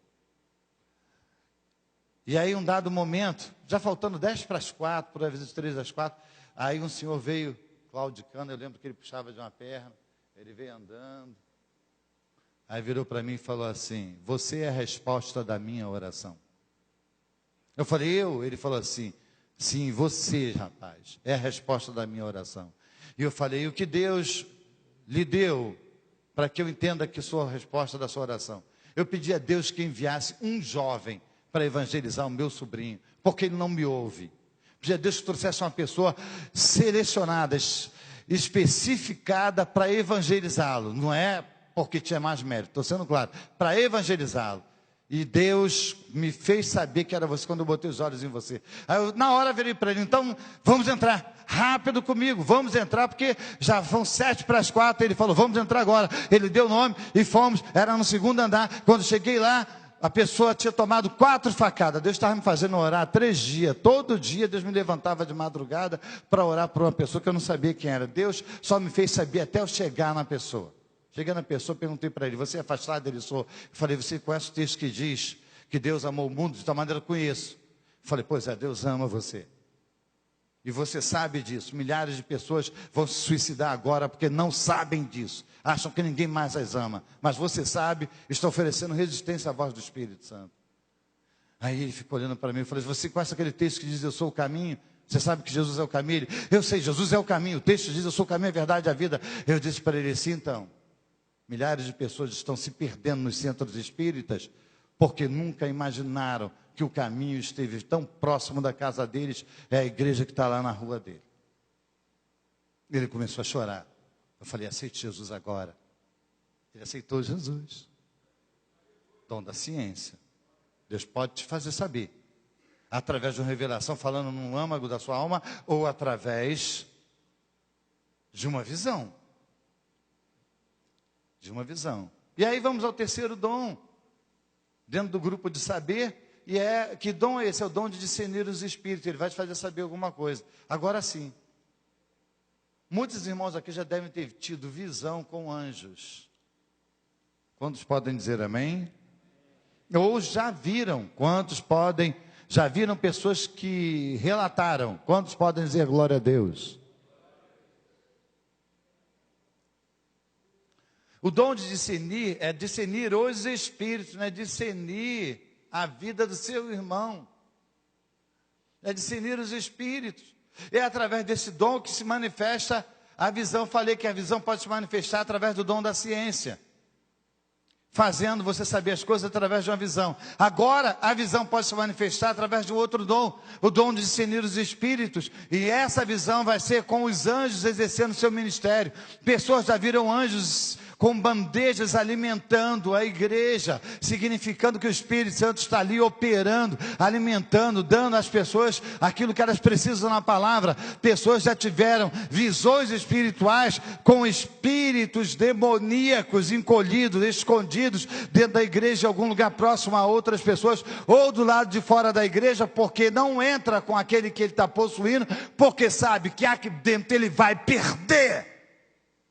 E aí, um dado momento, já faltando 10:45, por às vezes 3:45, aí um senhor veio claudicando, eu lembro que ele puxava de uma perna, ele veio andando, aí virou para mim e falou assim, você é a resposta da minha oração. Eu falei, eu? Ele falou assim, sim, você, rapaz, é a resposta da minha oração. E eu falei, o que Deus lhe deu para que eu entenda que sou a resposta da sua oração? Eu pedi a Deus que enviasse um jovem para evangelizar o meu sobrinho, porque ele não me ouve. Pedi a Deus que trouxesse uma pessoa selecionada, especificada para evangelizá-lo. Não é porque tinha mais mérito, estou sendo claro, para evangelizá-lo. E Deus me fez saber que era você quando eu botei os olhos em você. Aí eu, na hora, virei para ele, então vamos entrar, rápido comigo, vamos entrar, porque já vão 3:45, ele falou, vamos entrar agora. Ele deu o nome e fomos, era no segundo andar. Quando cheguei lá, a pessoa tinha tomado 4 facadas. Deus estava me fazendo orar 3 dias. Todo dia Deus me levantava de madrugada para orar por uma pessoa que eu não sabia quem era. Deus só me fez saber até eu chegar na pessoa. Cheguei na pessoa, perguntei para ele, você é afastado? Ele sou. Eu falei, você conhece o texto que diz que Deus amou o mundo de tal maneira? Eu conheço. Eu falei, pois é, Deus ama você. E você sabe disso. Milhares de pessoas vão se suicidar agora porque não sabem disso. Acham que ninguém mais as ama. Mas você sabe, está oferecendo resistência à voz do Espírito Santo. Aí ele ficou olhando para mim e falou, você conhece aquele texto que diz, eu sou o caminho? Você sabe que Jesus é o caminho? Ele, eu sei, Jesus é o caminho. O texto diz, eu sou o caminho, a verdade e a vida. Eu disse para ele assim, então... Milhares de pessoas estão se perdendo nos centros espíritas porque nunca imaginaram que o caminho esteve tão próximo da casa deles, é a igreja que está lá na rua dele. Ele começou a chorar. Eu falei, aceite Jesus agora. Ele aceitou Jesus. Dom da ciência. Deus pode te fazer saber. Através de uma revelação, falando no âmago da sua alma, ou através de uma visão. De uma visão. E aí vamos ao terceiro dom, dentro do grupo de saber, e que dom é esse? É o dom de discernir os espíritos, ele vai te fazer saber alguma coisa. Agora sim, muitos irmãos aqui já devem ter tido visão com anjos. Quantos podem dizer amém? Ou já viram, já viram pessoas que relataram, quantos podem dizer glória a Deus? O dom de discernir é discernir os espíritos, não é discernir a vida do seu irmão. É discernir os espíritos. É através desse dom que se manifesta a visão. Falei que a visão pode se manifestar através do dom da ciência, fazendo você saber as coisas através de uma visão. Agora, a visão pode se manifestar através de um outro dom, o dom de discernir os espíritos. E essa visão vai ser com os anjos exercendo seu ministério. Pessoas já viram anjos com bandejas alimentando a igreja, significando que o Espírito Santo está ali operando, alimentando, dando às pessoas aquilo que elas precisam na palavra. Pessoas já tiveram visões espirituais com espíritos demoníacos encolhidos, escondidos dentro da igreja, em algum lugar próximo a outras pessoas, ou do lado de fora da igreja, porque não entra com aquele que ele está possuindo, porque sabe que aqui dentro ele vai perder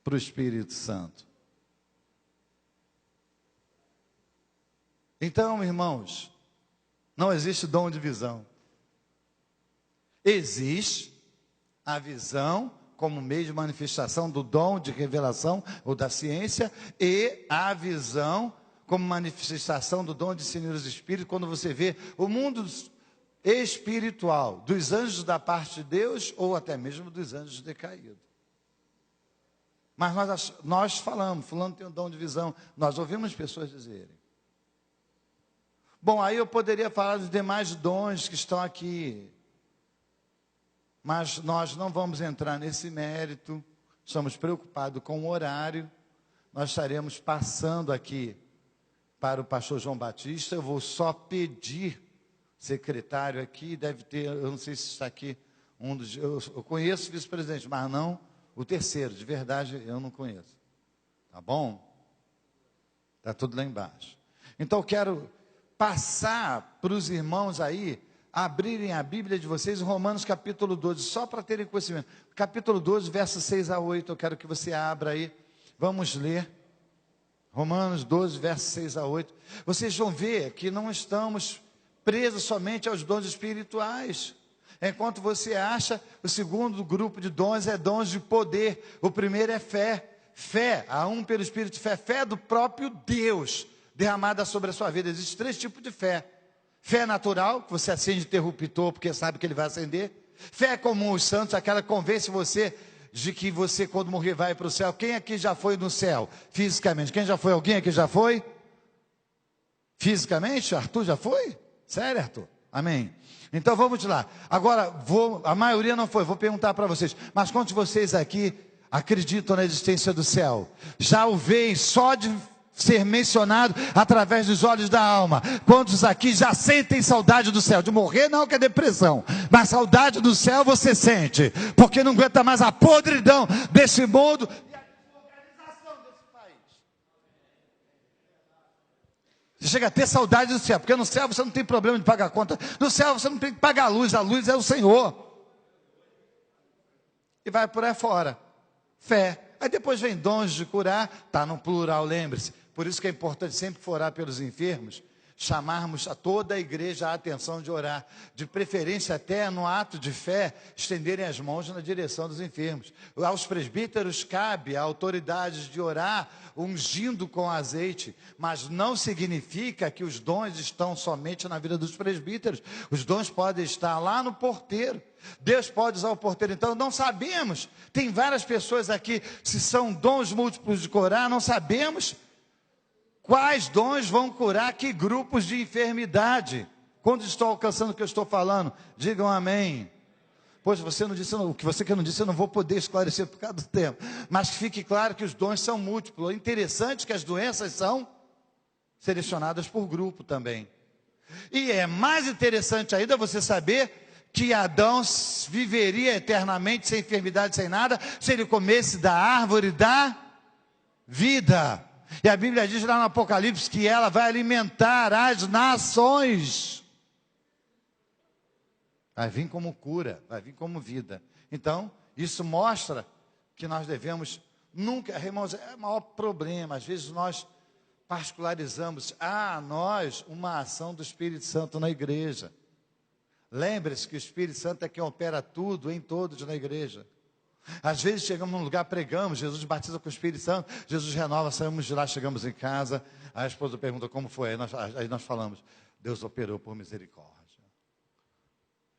para o Espírito Santo. Então, irmãos, não existe dom de visão. Existe a visão como meio de manifestação do dom de revelação ou da ciência, e a visão como manifestação do dom de discernir os espíritos, quando você vê o mundo espiritual dos anjos da parte de Deus, ou até mesmo dos anjos decaídos. Mas nós falamos, fulano tem um dom de visão, nós ouvimos pessoas dizerem. Bom, aí eu poderia falar dos demais dons que estão aqui, mas nós não vamos entrar nesse mérito. Estamos preocupados com o horário. Nós estaremos passando aqui para o pastor João Batista. Eu vou só pedir, secretário aqui, deve ter, eu não sei se está aqui um dos, eu conheço o vice-presidente, mas não o terceiro, de verdade eu não conheço. Tá bom? Está tudo lá embaixo. Então eu quero passar para os irmãos aí, abrirem a Bíblia de vocês, Romanos capítulo 12, só para terem conhecimento. Capítulo 12, versos 6 a 8, eu quero que você abra aí, vamos ler. Romanos 12, versos 6 a 8. Vocês vão ver que não estamos presos somente aos dons espirituais. Enquanto você acha, o segundo grupo de dons é dons de poder. O primeiro é fé. Fé, a um pelo Espírito de fé, fé do próprio Deus derramada sobre a sua vida. Existem 3 tipos de fé. Fé natural, que você acende interruptor porque sabe que ele vai acender. Fé comum os santos, aquela que convence você de que você quando morrer vai para o céu. Quem aqui já foi no céu, fisicamente? Quem já foi? Alguém aqui já foi? Fisicamente? Arthur já foi? Sério, Arthur? Amém. Então vamos lá. Agora, a maioria não foi, vou perguntar para vocês. Mas quantos de vocês aqui acreditam na existência do céu? Já o veem só de ser mencionado através dos olhos da alma? Quantos aqui já sentem saudade do céu? De morrer não, que é depressão, mas saudade do céu você sente, porque não aguenta mais a podridão desse mundo e a desorganização desse país. Você chega a ter saudade do céu, porque no céu você não tem problema de pagar a conta, no céu você não tem que pagar a luz é o Senhor, e vai por aí fora. Fé. Aí depois vem dons de curar, está no plural, lembre-se. Por isso que é importante sempre for orar pelos enfermos, chamarmos a toda a igreja a atenção de orar, de preferência até no ato de fé, estenderem as mãos na direção dos enfermos. Aos presbíteros cabe a autoridade de orar, ungindo com azeite, mas não significa que os dons estão somente na vida dos presbíteros. Os dons podem estar lá no porteiro. Deus pode usar o porteiro. Então não sabemos, tem várias pessoas aqui, se são dons múltiplos de curar, não sabemos quais dons vão curar que grupos de enfermidade. Quando estou alcançando o que eu estou falando, digam amém. Pois você não disse, o que você que não disse, eu não vou poder esclarecer por causa do tempo, mas que fique claro que os dons são múltiplos. É interessante que as doenças são selecionadas por grupo também. E é mais interessante ainda você saber que Adão viveria eternamente sem enfermidade, sem nada, se ele comesse da árvore da vida. E a Bíblia diz lá no Apocalipse que ela vai alimentar as nações. Vai vir como cura, vai vir como vida. Então, isso mostra que nós devemos nunca, irmãos, é o maior problema. Às vezes nós particularizamos nós uma ação do Espírito Santo na igreja. Lembre-se que o Espírito Santo é quem opera tudo, em todos na igreja. Às vezes chegamos num lugar, pregamos, Jesus batiza com o Espírito Santo, Jesus renova, saímos de lá, chegamos em casa, a esposa pergunta como foi, aí nós falamos, Deus operou por misericórdia.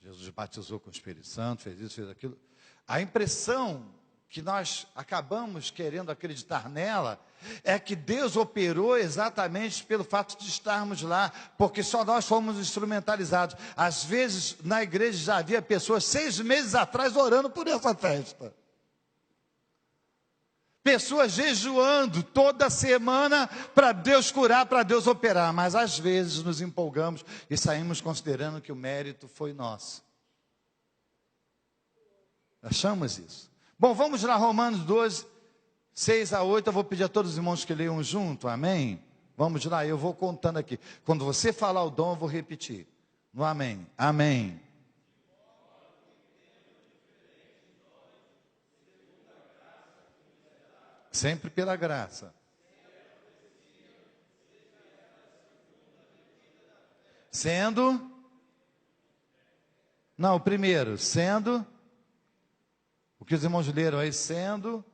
Jesus batizou com o Espírito Santo, fez isso, fez aquilo. A impressão que nós acabamos querendo acreditar nela é que Deus operou exatamente pelo fato de estarmos lá, porque só nós fomos instrumentalizados. Às vezes, na igreja já havia pessoas 6 meses atrás orando por essa festa. Pessoas jejuando toda semana para Deus curar, para Deus operar. Mas às vezes nos empolgamos e saímos considerando que o mérito foi nosso. Achamos isso. Bom, vamos lá, Romanos 12, 6 a 8. Eu vou pedir a todos os irmãos que leiam junto, amém? Vamos lá, eu vou contando aqui. Quando você falar o dom, eu vou repetir. No amém, amém. Sempre pela graça. Sendo. Não, o primeiro. Sendo. O que os irmãos leram aí? Sendo.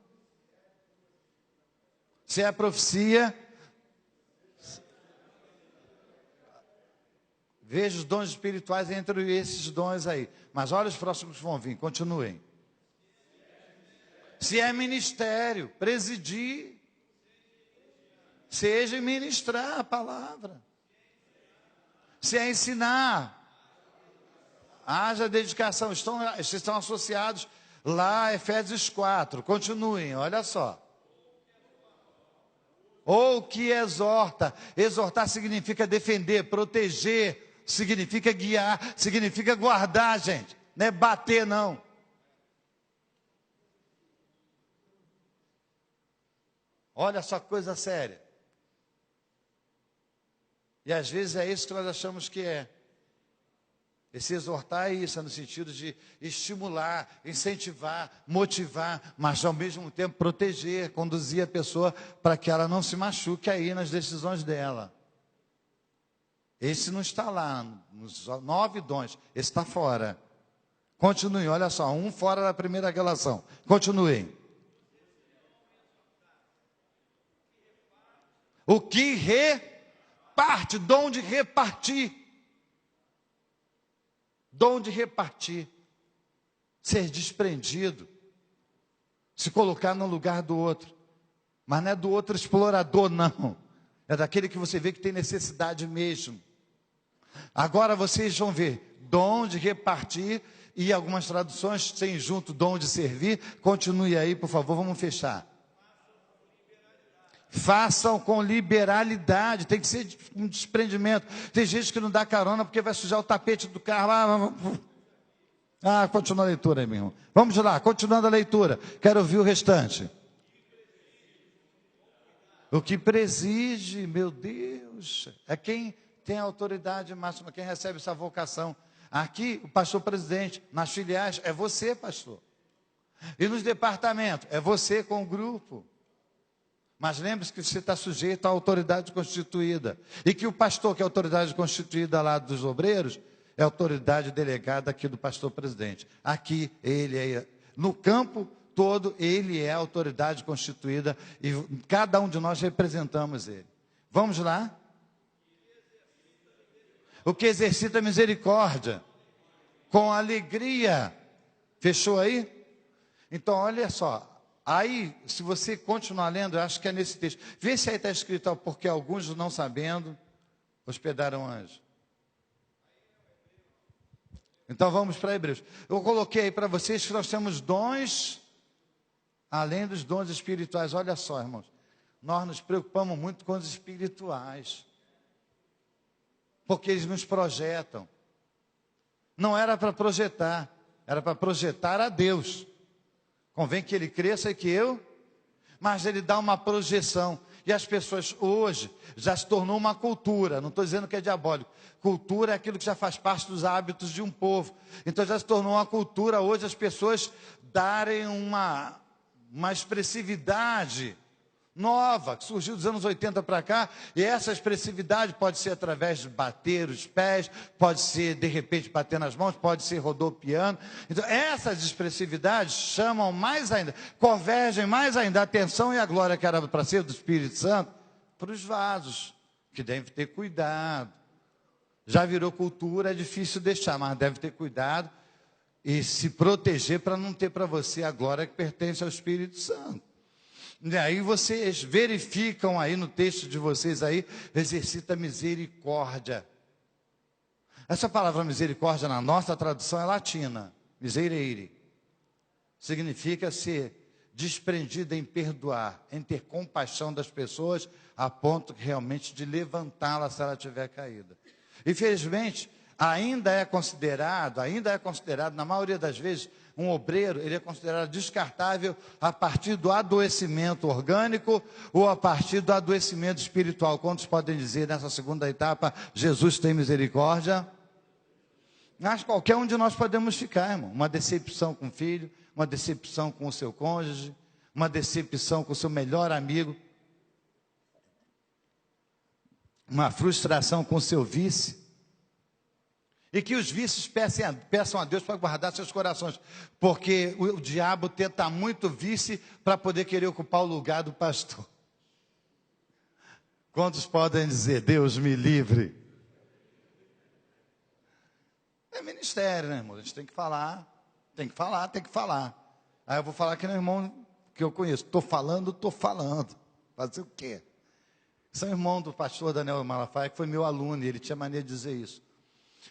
Se é a profecia. Veja os dons espirituais entre esses dons aí. Mas olha os próximos que vão vir. Continuem. Se é ministério, presidir, seja ministrar a palavra. Se é ensinar, haja dedicação. Estão associados lá, Efésios 4. Continuem, olha só. Ou que exorta. Exortar significa defender, proteger, significa guiar, significa guardar, gente. Não é bater, não. Olha só que coisa séria. E às vezes é isso que nós achamos que é. Esse exortar é isso, é no sentido de estimular, incentivar, motivar, mas ao mesmo tempo proteger, conduzir a pessoa para que ela não se machuque aí nas decisões dela. Esse não está lá, nos 9 dons, esse está fora. Continue, olha só, um fora da primeira relação. Continue. O que reparte, dom de repartir. Dom de repartir. Ser desprendido. Se colocar no lugar do outro. Mas não é do outro explorador, não. É daquele que você vê que tem necessidade mesmo. Agora vocês vão ver. Dom de repartir. E algumas traduções têm junto dom de servir. Continue aí, por favor, vamos fechar. Façam com liberalidade, tem que ser um desprendimento. Tem gente que não dá carona porque vai sujar o tapete do carro. Continua a leitura aí, meu irmão. Vamos lá, continuando a leitura. Quero ouvir o restante. O que preside, meu Deus, é quem tem a autoridade máxima, quem recebe essa vocação. Aqui, o pastor presidente, nas filiais, é você, pastor. E nos departamentos, é você com o grupo. Mas lembre-se que você está sujeito à autoridade constituída. E que o pastor, que é a autoridade constituída lá dos obreiros, é a autoridade delegada aqui do pastor presidente. Aqui, ele é, no campo todo, ele é a autoridade constituída e cada um de nós representamos ele. Vamos lá? O que exercita a misericórdia, com alegria. Fechou aí? Então, olha só. Aí, se você continuar lendo, eu acho que é nesse texto. Vê se aí está escrito, ó, porque alguns não sabendo, hospedaram anjo. Então vamos para Hebreus. Eu coloquei aí para vocês que nós temos dons, além dos dons espirituais. Olha só, irmãos, nós nos preocupamos muito com os espirituais. Porque eles nos projetam. Não era para projetar, era para projetar a Deus. Convém que ele cresça e que eu, mas ele dá uma projeção. E as pessoas hoje já se tornou uma cultura, não estou dizendo que é diabólico. Cultura é aquilo que já faz parte dos hábitos de um povo. Então já se tornou uma cultura hoje as pessoas darem uma expressividade nova, que surgiu dos anos 80 para cá, e essa expressividade pode ser através de bater os pés, pode ser de repente bater nas mãos, pode ser rodopiando. Então essas expressividades chamam mais ainda, convergem mais ainda a atenção e a glória que era para ser do Espírito Santo, para os vasos, que devem ter cuidado. Já virou cultura, é difícil deixar, mas deve ter cuidado e se proteger para não ter para você a glória que pertence ao Espírito Santo. E aí vocês verificam aí no texto de vocês aí, exercita misericórdia. Essa palavra misericórdia na nossa tradução é latina, miserere. Significa ser desprendido em perdoar, em ter compaixão das pessoas, a ponto realmente de levantá-la se ela estiver caída. Infelizmente, ainda é considerado, na maioria das vezes, um obreiro, ele é considerado descartável a partir do adoecimento orgânico ou a partir do adoecimento espiritual. Quantos podem dizer nessa segunda etapa, Jesus tem misericórdia? Mas qualquer um de nós podemos ficar, irmão. Uma decepção com o filho, uma decepção com o seu cônjuge, uma decepção com o seu melhor amigo, uma frustração com o seu vice. E que os vícios peçam a Deus para guardar seus corações, porque o diabo tenta muito vice para poder querer ocupar o lugar do pastor. Quantos podem dizer, Deus me livre? É ministério, né, irmão? A gente tem que falar. Aí eu vou falar que no irmão que eu conheço. Estou falando. Fazer o quê? São irmão do pastor Daniel Malafaia, que foi meu aluno, e ele tinha maneira de dizer isso.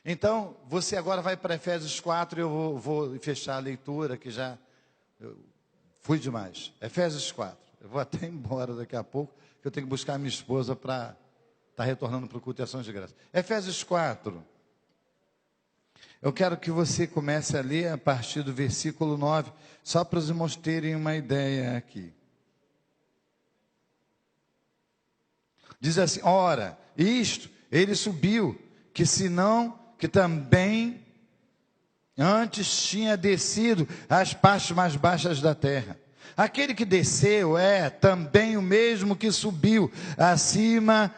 Então, você agora vai para Efésios 4, eu vou fechar a leitura, que já fui demais. Efésios 4. Eu vou até embora daqui a pouco, que eu tenho que buscar minha esposa para estar retornando para o culto de ações de graça. Efésios 4. Eu quero que você comece a ler a partir do versículo 9, só para os irmãos terem uma ideia aqui. Diz assim, ora, isto, ele subiu, que também antes tinha descido às partes mais baixas da terra. Aquele que desceu é também o mesmo que subiu acima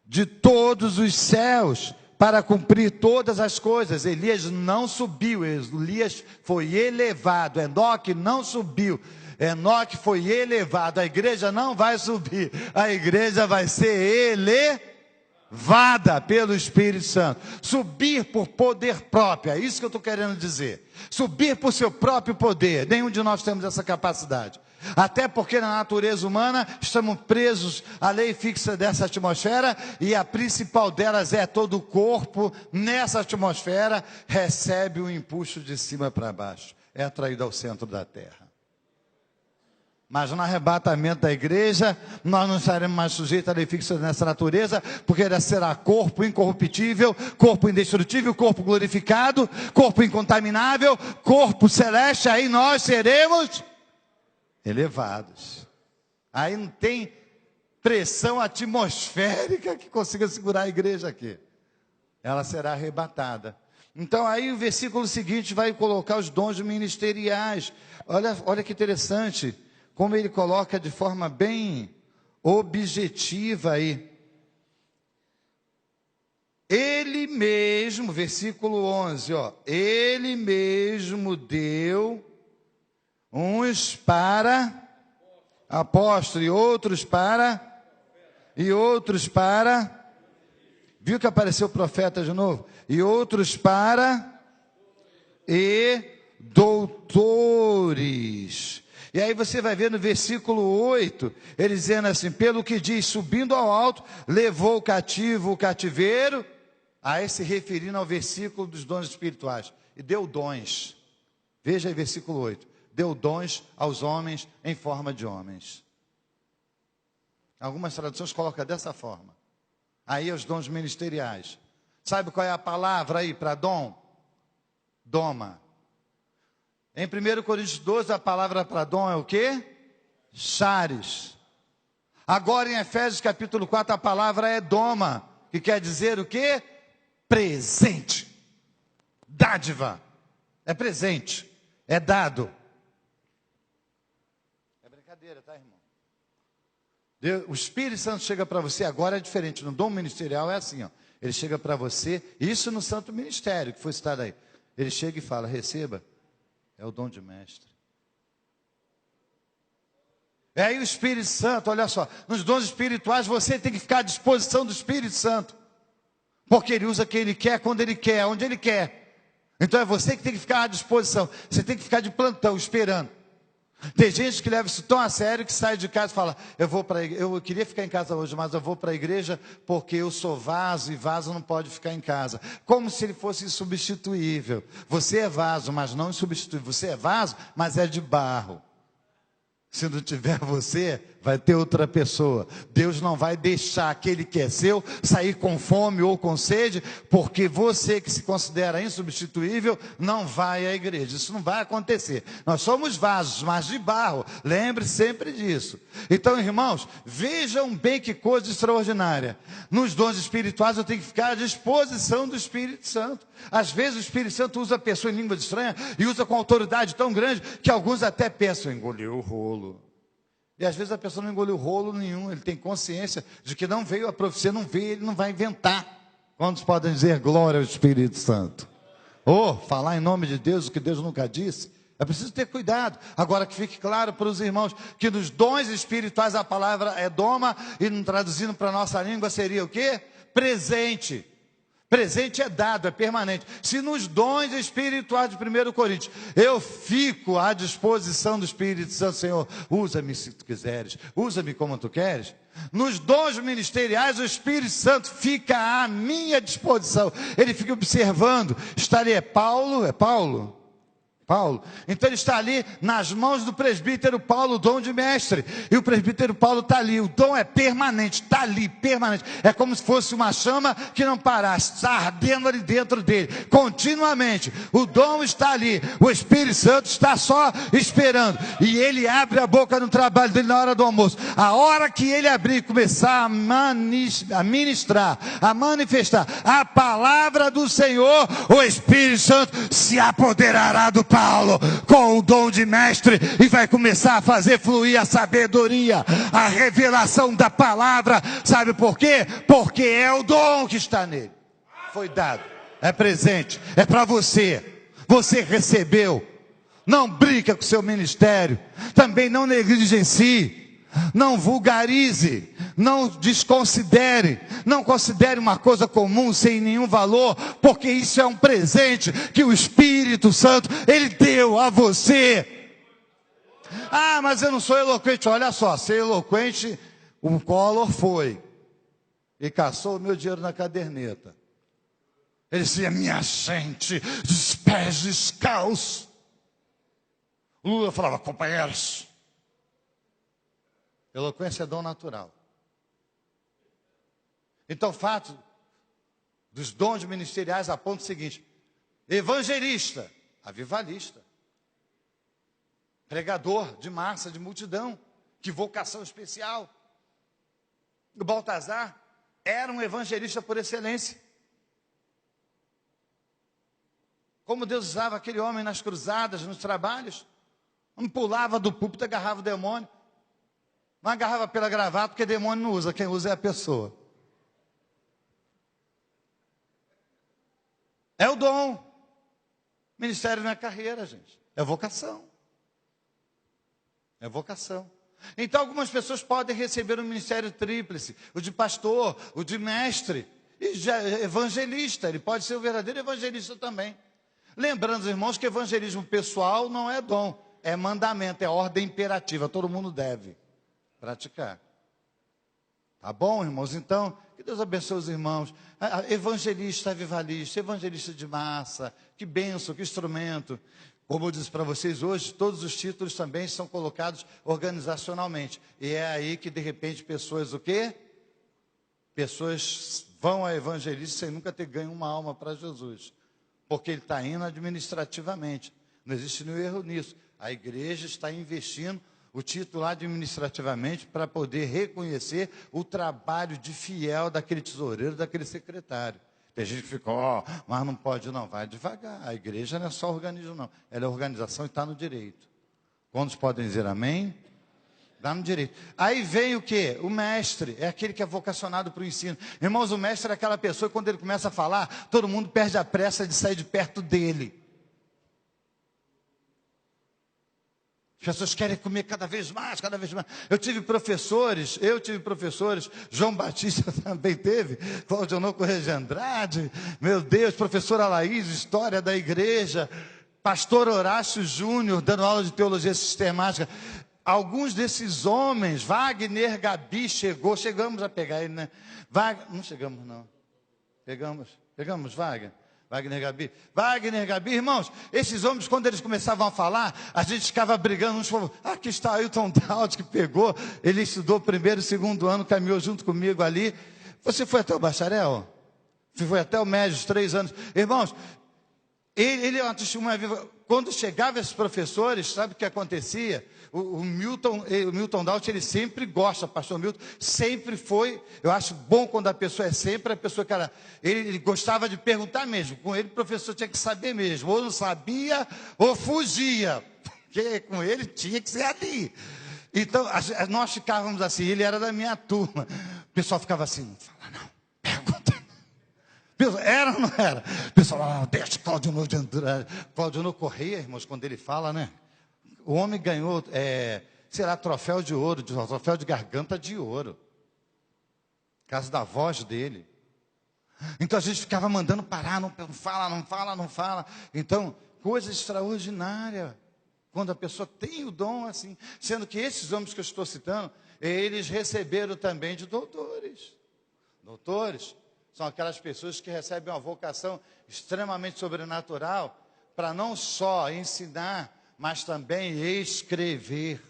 de todos os céus, para cumprir todas as coisas. Elias não subiu, Elias foi elevado. Enoque não subiu, Enoque foi elevado. A igreja não vai subir, a igreja vai ser elevada pelo Espírito Santo. Subir por poder próprio, é isso que eu estou querendo dizer. Subir por seu próprio poder, nenhum de nós temos essa capacidade. Até porque na natureza humana estamos presos à lei fixa dessa atmosfera, e a principal delas é todo o corpo nessa atmosfera recebe um impulso de cima para baixo, é atraído ao centro da terra. Mas no arrebatamento da igreja, nós não estaremos mais sujeitos à lei fixa dessa natureza, porque ela será corpo incorruptível, corpo indestrutível, corpo glorificado, corpo incontaminável, corpo celeste, aí nós seremos elevados. Aí não tem pressão atmosférica que consiga segurar a igreja aqui. Ela será arrebatada. Então aí o versículo seguinte vai colocar os dons ministeriais. Olha que interessante, como ele coloca de forma bem objetiva aí. Ele mesmo, versículo 11, ele mesmo deu uns para apóstolo, e outros para, viu que apareceu o profeta de novo? E outros para, e doutores. E aí você vai ver no versículo 8, ele dizendo assim, pelo que diz, subindo ao alto, levou o cativo o cativeiro, aí se referindo ao versículo dos dons espirituais, e deu dons. Veja aí versículo 8. Deu dons aos homens em forma de homens. Algumas traduções colocam dessa forma. Aí os dons ministeriais. Sabe qual é a palavra aí para dom? Doma. Em 1 Coríntios 12, a palavra para dom é o quê? Charis. Agora em Efésios capítulo 4, a palavra é doma, que quer dizer o quê? Presente. Dádiva. É presente. É dado. Tá, irmão? O Espírito Santo chega para você, agora é diferente, no dom ministerial é assim, ele chega para você, isso no santo ministério, que foi citado aí, ele chega e fala, receba, é o dom de mestre. É aí o Espírito Santo, olha só, nos dons espirituais você tem que ficar à disposição do Espírito Santo. Porque Ele usa quem Ele quer, quando Ele quer, onde Ele quer. Então é você que tem que ficar à disposição. Você tem que ficar de plantão, esperando. Tem gente que leva isso tão a sério que sai de casa e fala: eu queria ficar em casa hoje, mas eu vou para a igreja porque eu sou vaso e vaso não pode ficar em casa. Como se ele fosse insubstituível. Você é vaso, mas não insubstituível. Você é vaso, mas é de barro. Se não tiver você, vai ter outra pessoa. Deus não vai deixar aquele que é seu sair com fome ou com sede, porque você que se considera insubstituível não vai à igreja. Isso não vai acontecer. Nós somos vasos, mas de barro. Lembre sempre disso. Então, irmãos, vejam bem que coisa extraordinária. Nos dons espirituais eu tenho que ficar à disposição do Espírito Santo. Às vezes o Espírito Santo usa a pessoa em língua estranha e usa com autoridade tão grande que alguns até pensam: engoliu o rolo. E às vezes a pessoa não engoliu rolo nenhum, ele tem consciência de que não veio a profecia, não veio, ele não vai inventar. Quantos podem dizer glória ao Espírito Santo? Ou falar em nome de Deus o que Deus nunca disse? É preciso ter cuidado. Agora que fique claro para os irmãos que nos dons espirituais a palavra é doma, e traduzindo para a nossa língua seria o quê? Presente. Presente é dado, é permanente. Se nos dons espirituais de 1 Coríntios, eu fico à disposição do Espírito Santo: Senhor, usa-me se tu quiseres, usa-me como tu queres. Nos dons ministeriais, o Espírito Santo fica à minha disposição. Ele fica observando. Está ali, é Paulo. Então ele está ali nas mãos do presbítero Paulo, o dom de mestre. E o presbítero Paulo está ali. O dom é permanente, está ali, permanente. É como se fosse uma chama que não parasse, está ardendo ali dentro dele, continuamente. O dom está ali. O Espírito Santo está só esperando. E ele abre a boca no trabalho dele na hora do almoço. A hora que ele abrir e começar a ministrar, a manifestar a palavra do Senhor, o Espírito Santo se apoderará do Paulo com o dom de mestre e vai começar a fazer fluir a sabedoria, a revelação da palavra. Sabe por quê? Porque é o dom que está nele. Foi dado, é presente, é para você. Você recebeu. Não brinca com o seu ministério. Também não negligencie. Não vulgarize, não desconsidere, não considere uma coisa comum sem nenhum valor, porque isso é um presente que o Espírito Santo, Ele deu a você. Ah, mas eu não sou eloquente. Olha só, ser eloquente, o Collor foi e caçou o meu dinheiro na caderneta. Ele dizia: minha gente, dos pés descalços. O Lula falava: companheiros, eloquência é dom natural. Então o fato dos dons ministeriais aponta o seguinte: evangelista, avivalista, pregador de massa, de multidão, que vocação especial. O Baltazar era um evangelista por excelência. Como Deus usava aquele homem nas cruzadas, nos trabalhos. Não pulava do púlpito e agarrava o demônio. Não agarrava pela gravata, porque demônio não usa, quem usa é a pessoa. É o dom. Ministério não é carreira, gente. É vocação. É vocação. Então algumas pessoas podem receber um ministério tríplice: o de pastor, o de mestre e evangelista. Ele pode ser o verdadeiro evangelista também. Lembrando, os irmãos, que evangelismo pessoal não é dom, é mandamento, é ordem imperativa. Todo mundo deve praticar. Tá bom, irmãos? Então, que Deus abençoe os irmãos. Evangelista, avivalista, evangelista de massa, que bênção, que instrumento. Como eu disse para vocês hoje, todos os títulos também são colocados organizacionalmente. E é aí que, de repente, pessoas o quê? Pessoas vão a evangelista sem nunca ter ganho uma alma para Jesus. Porque ele está indo administrativamente. Não existe nenhum erro nisso. A igreja está investindo o título administrativamente para poder reconhecer o trabalho de fiel daquele tesoureiro, daquele secretário. Tem gente que fica: mas não pode não, vai devagar. A igreja não é só organismo não, ela é organização e está no direito. Quantos podem dizer amém? Está no direito. Aí vem o quê? O mestre, é aquele que é vocacionado para o ensino. Irmãos, o mestre é aquela pessoa que quando ele começa a falar, todo mundo perde a pressa de sair de perto dele. As pessoas querem comer cada vez mais, cada vez mais. Eu tive professores, João Batista também teve, Claudionor Correia de Andrade, meu Deus, professora Laís, História da Igreja, pastor Horácio Júnior, dando aula de teologia sistemática. Alguns desses homens, Wagner Gabi chegamos a pegar ele, né? Não chegamos não, pegamos Wagner Gabi, irmãos, esses homens, quando eles começavam a falar, a gente ficava brigando, uns falavam, aqui está Ailton Dowd, que pegou, ele estudou primeiro e segundo ano, caminhou junto comigo ali. Você foi até o bacharel? Você foi até o médio, os 3 anos. Irmãos, ele é uma testemunha viva. Quando chegavam esses professores, sabe o que acontecia? O Milton Dowd, ele sempre gosta, pastor Milton, sempre foi. Eu acho bom quando a pessoa é sempre a pessoa que ele gostava de perguntar mesmo. Com ele, o professor tinha que saber mesmo, ou não sabia, ou fugia, porque com ele tinha que ser ali. Então, nós ficávamos assim, ele era da minha turma. O pessoal ficava assim, não fala não, pergunta. Era ou não era? O pessoal, deixa Claudionor Correia, irmãos, quando ele fala, né? O homem ganhou, troféu de ouro, troféu de garganta de ouro. Por causa da voz dele. Então a gente ficava mandando parar, não fala. Então, coisa extraordinária. Quando a pessoa tem o dom assim. Sendo que esses homens que eu estou citando, eles receberam também de doutores. Doutores são aquelas pessoas que recebem uma vocação extremamente sobrenatural para não só ensinar, mas também escrever,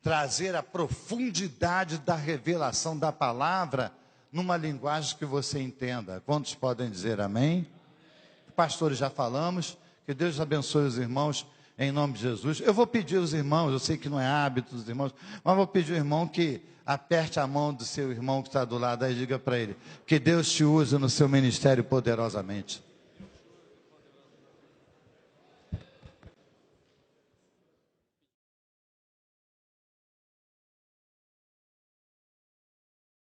trazer a profundidade da revelação da palavra numa linguagem que você entenda. Quantos podem dizer amém? Pastores, já falamos, que Deus abençoe os irmãos em nome de Jesus. Eu vou pedir aos irmãos, eu sei que não é hábito dos irmãos, mas vou pedir ao irmão que aperte a mão do seu irmão que está do lado aí e diga para ele, que Deus te use no seu ministério poderosamente.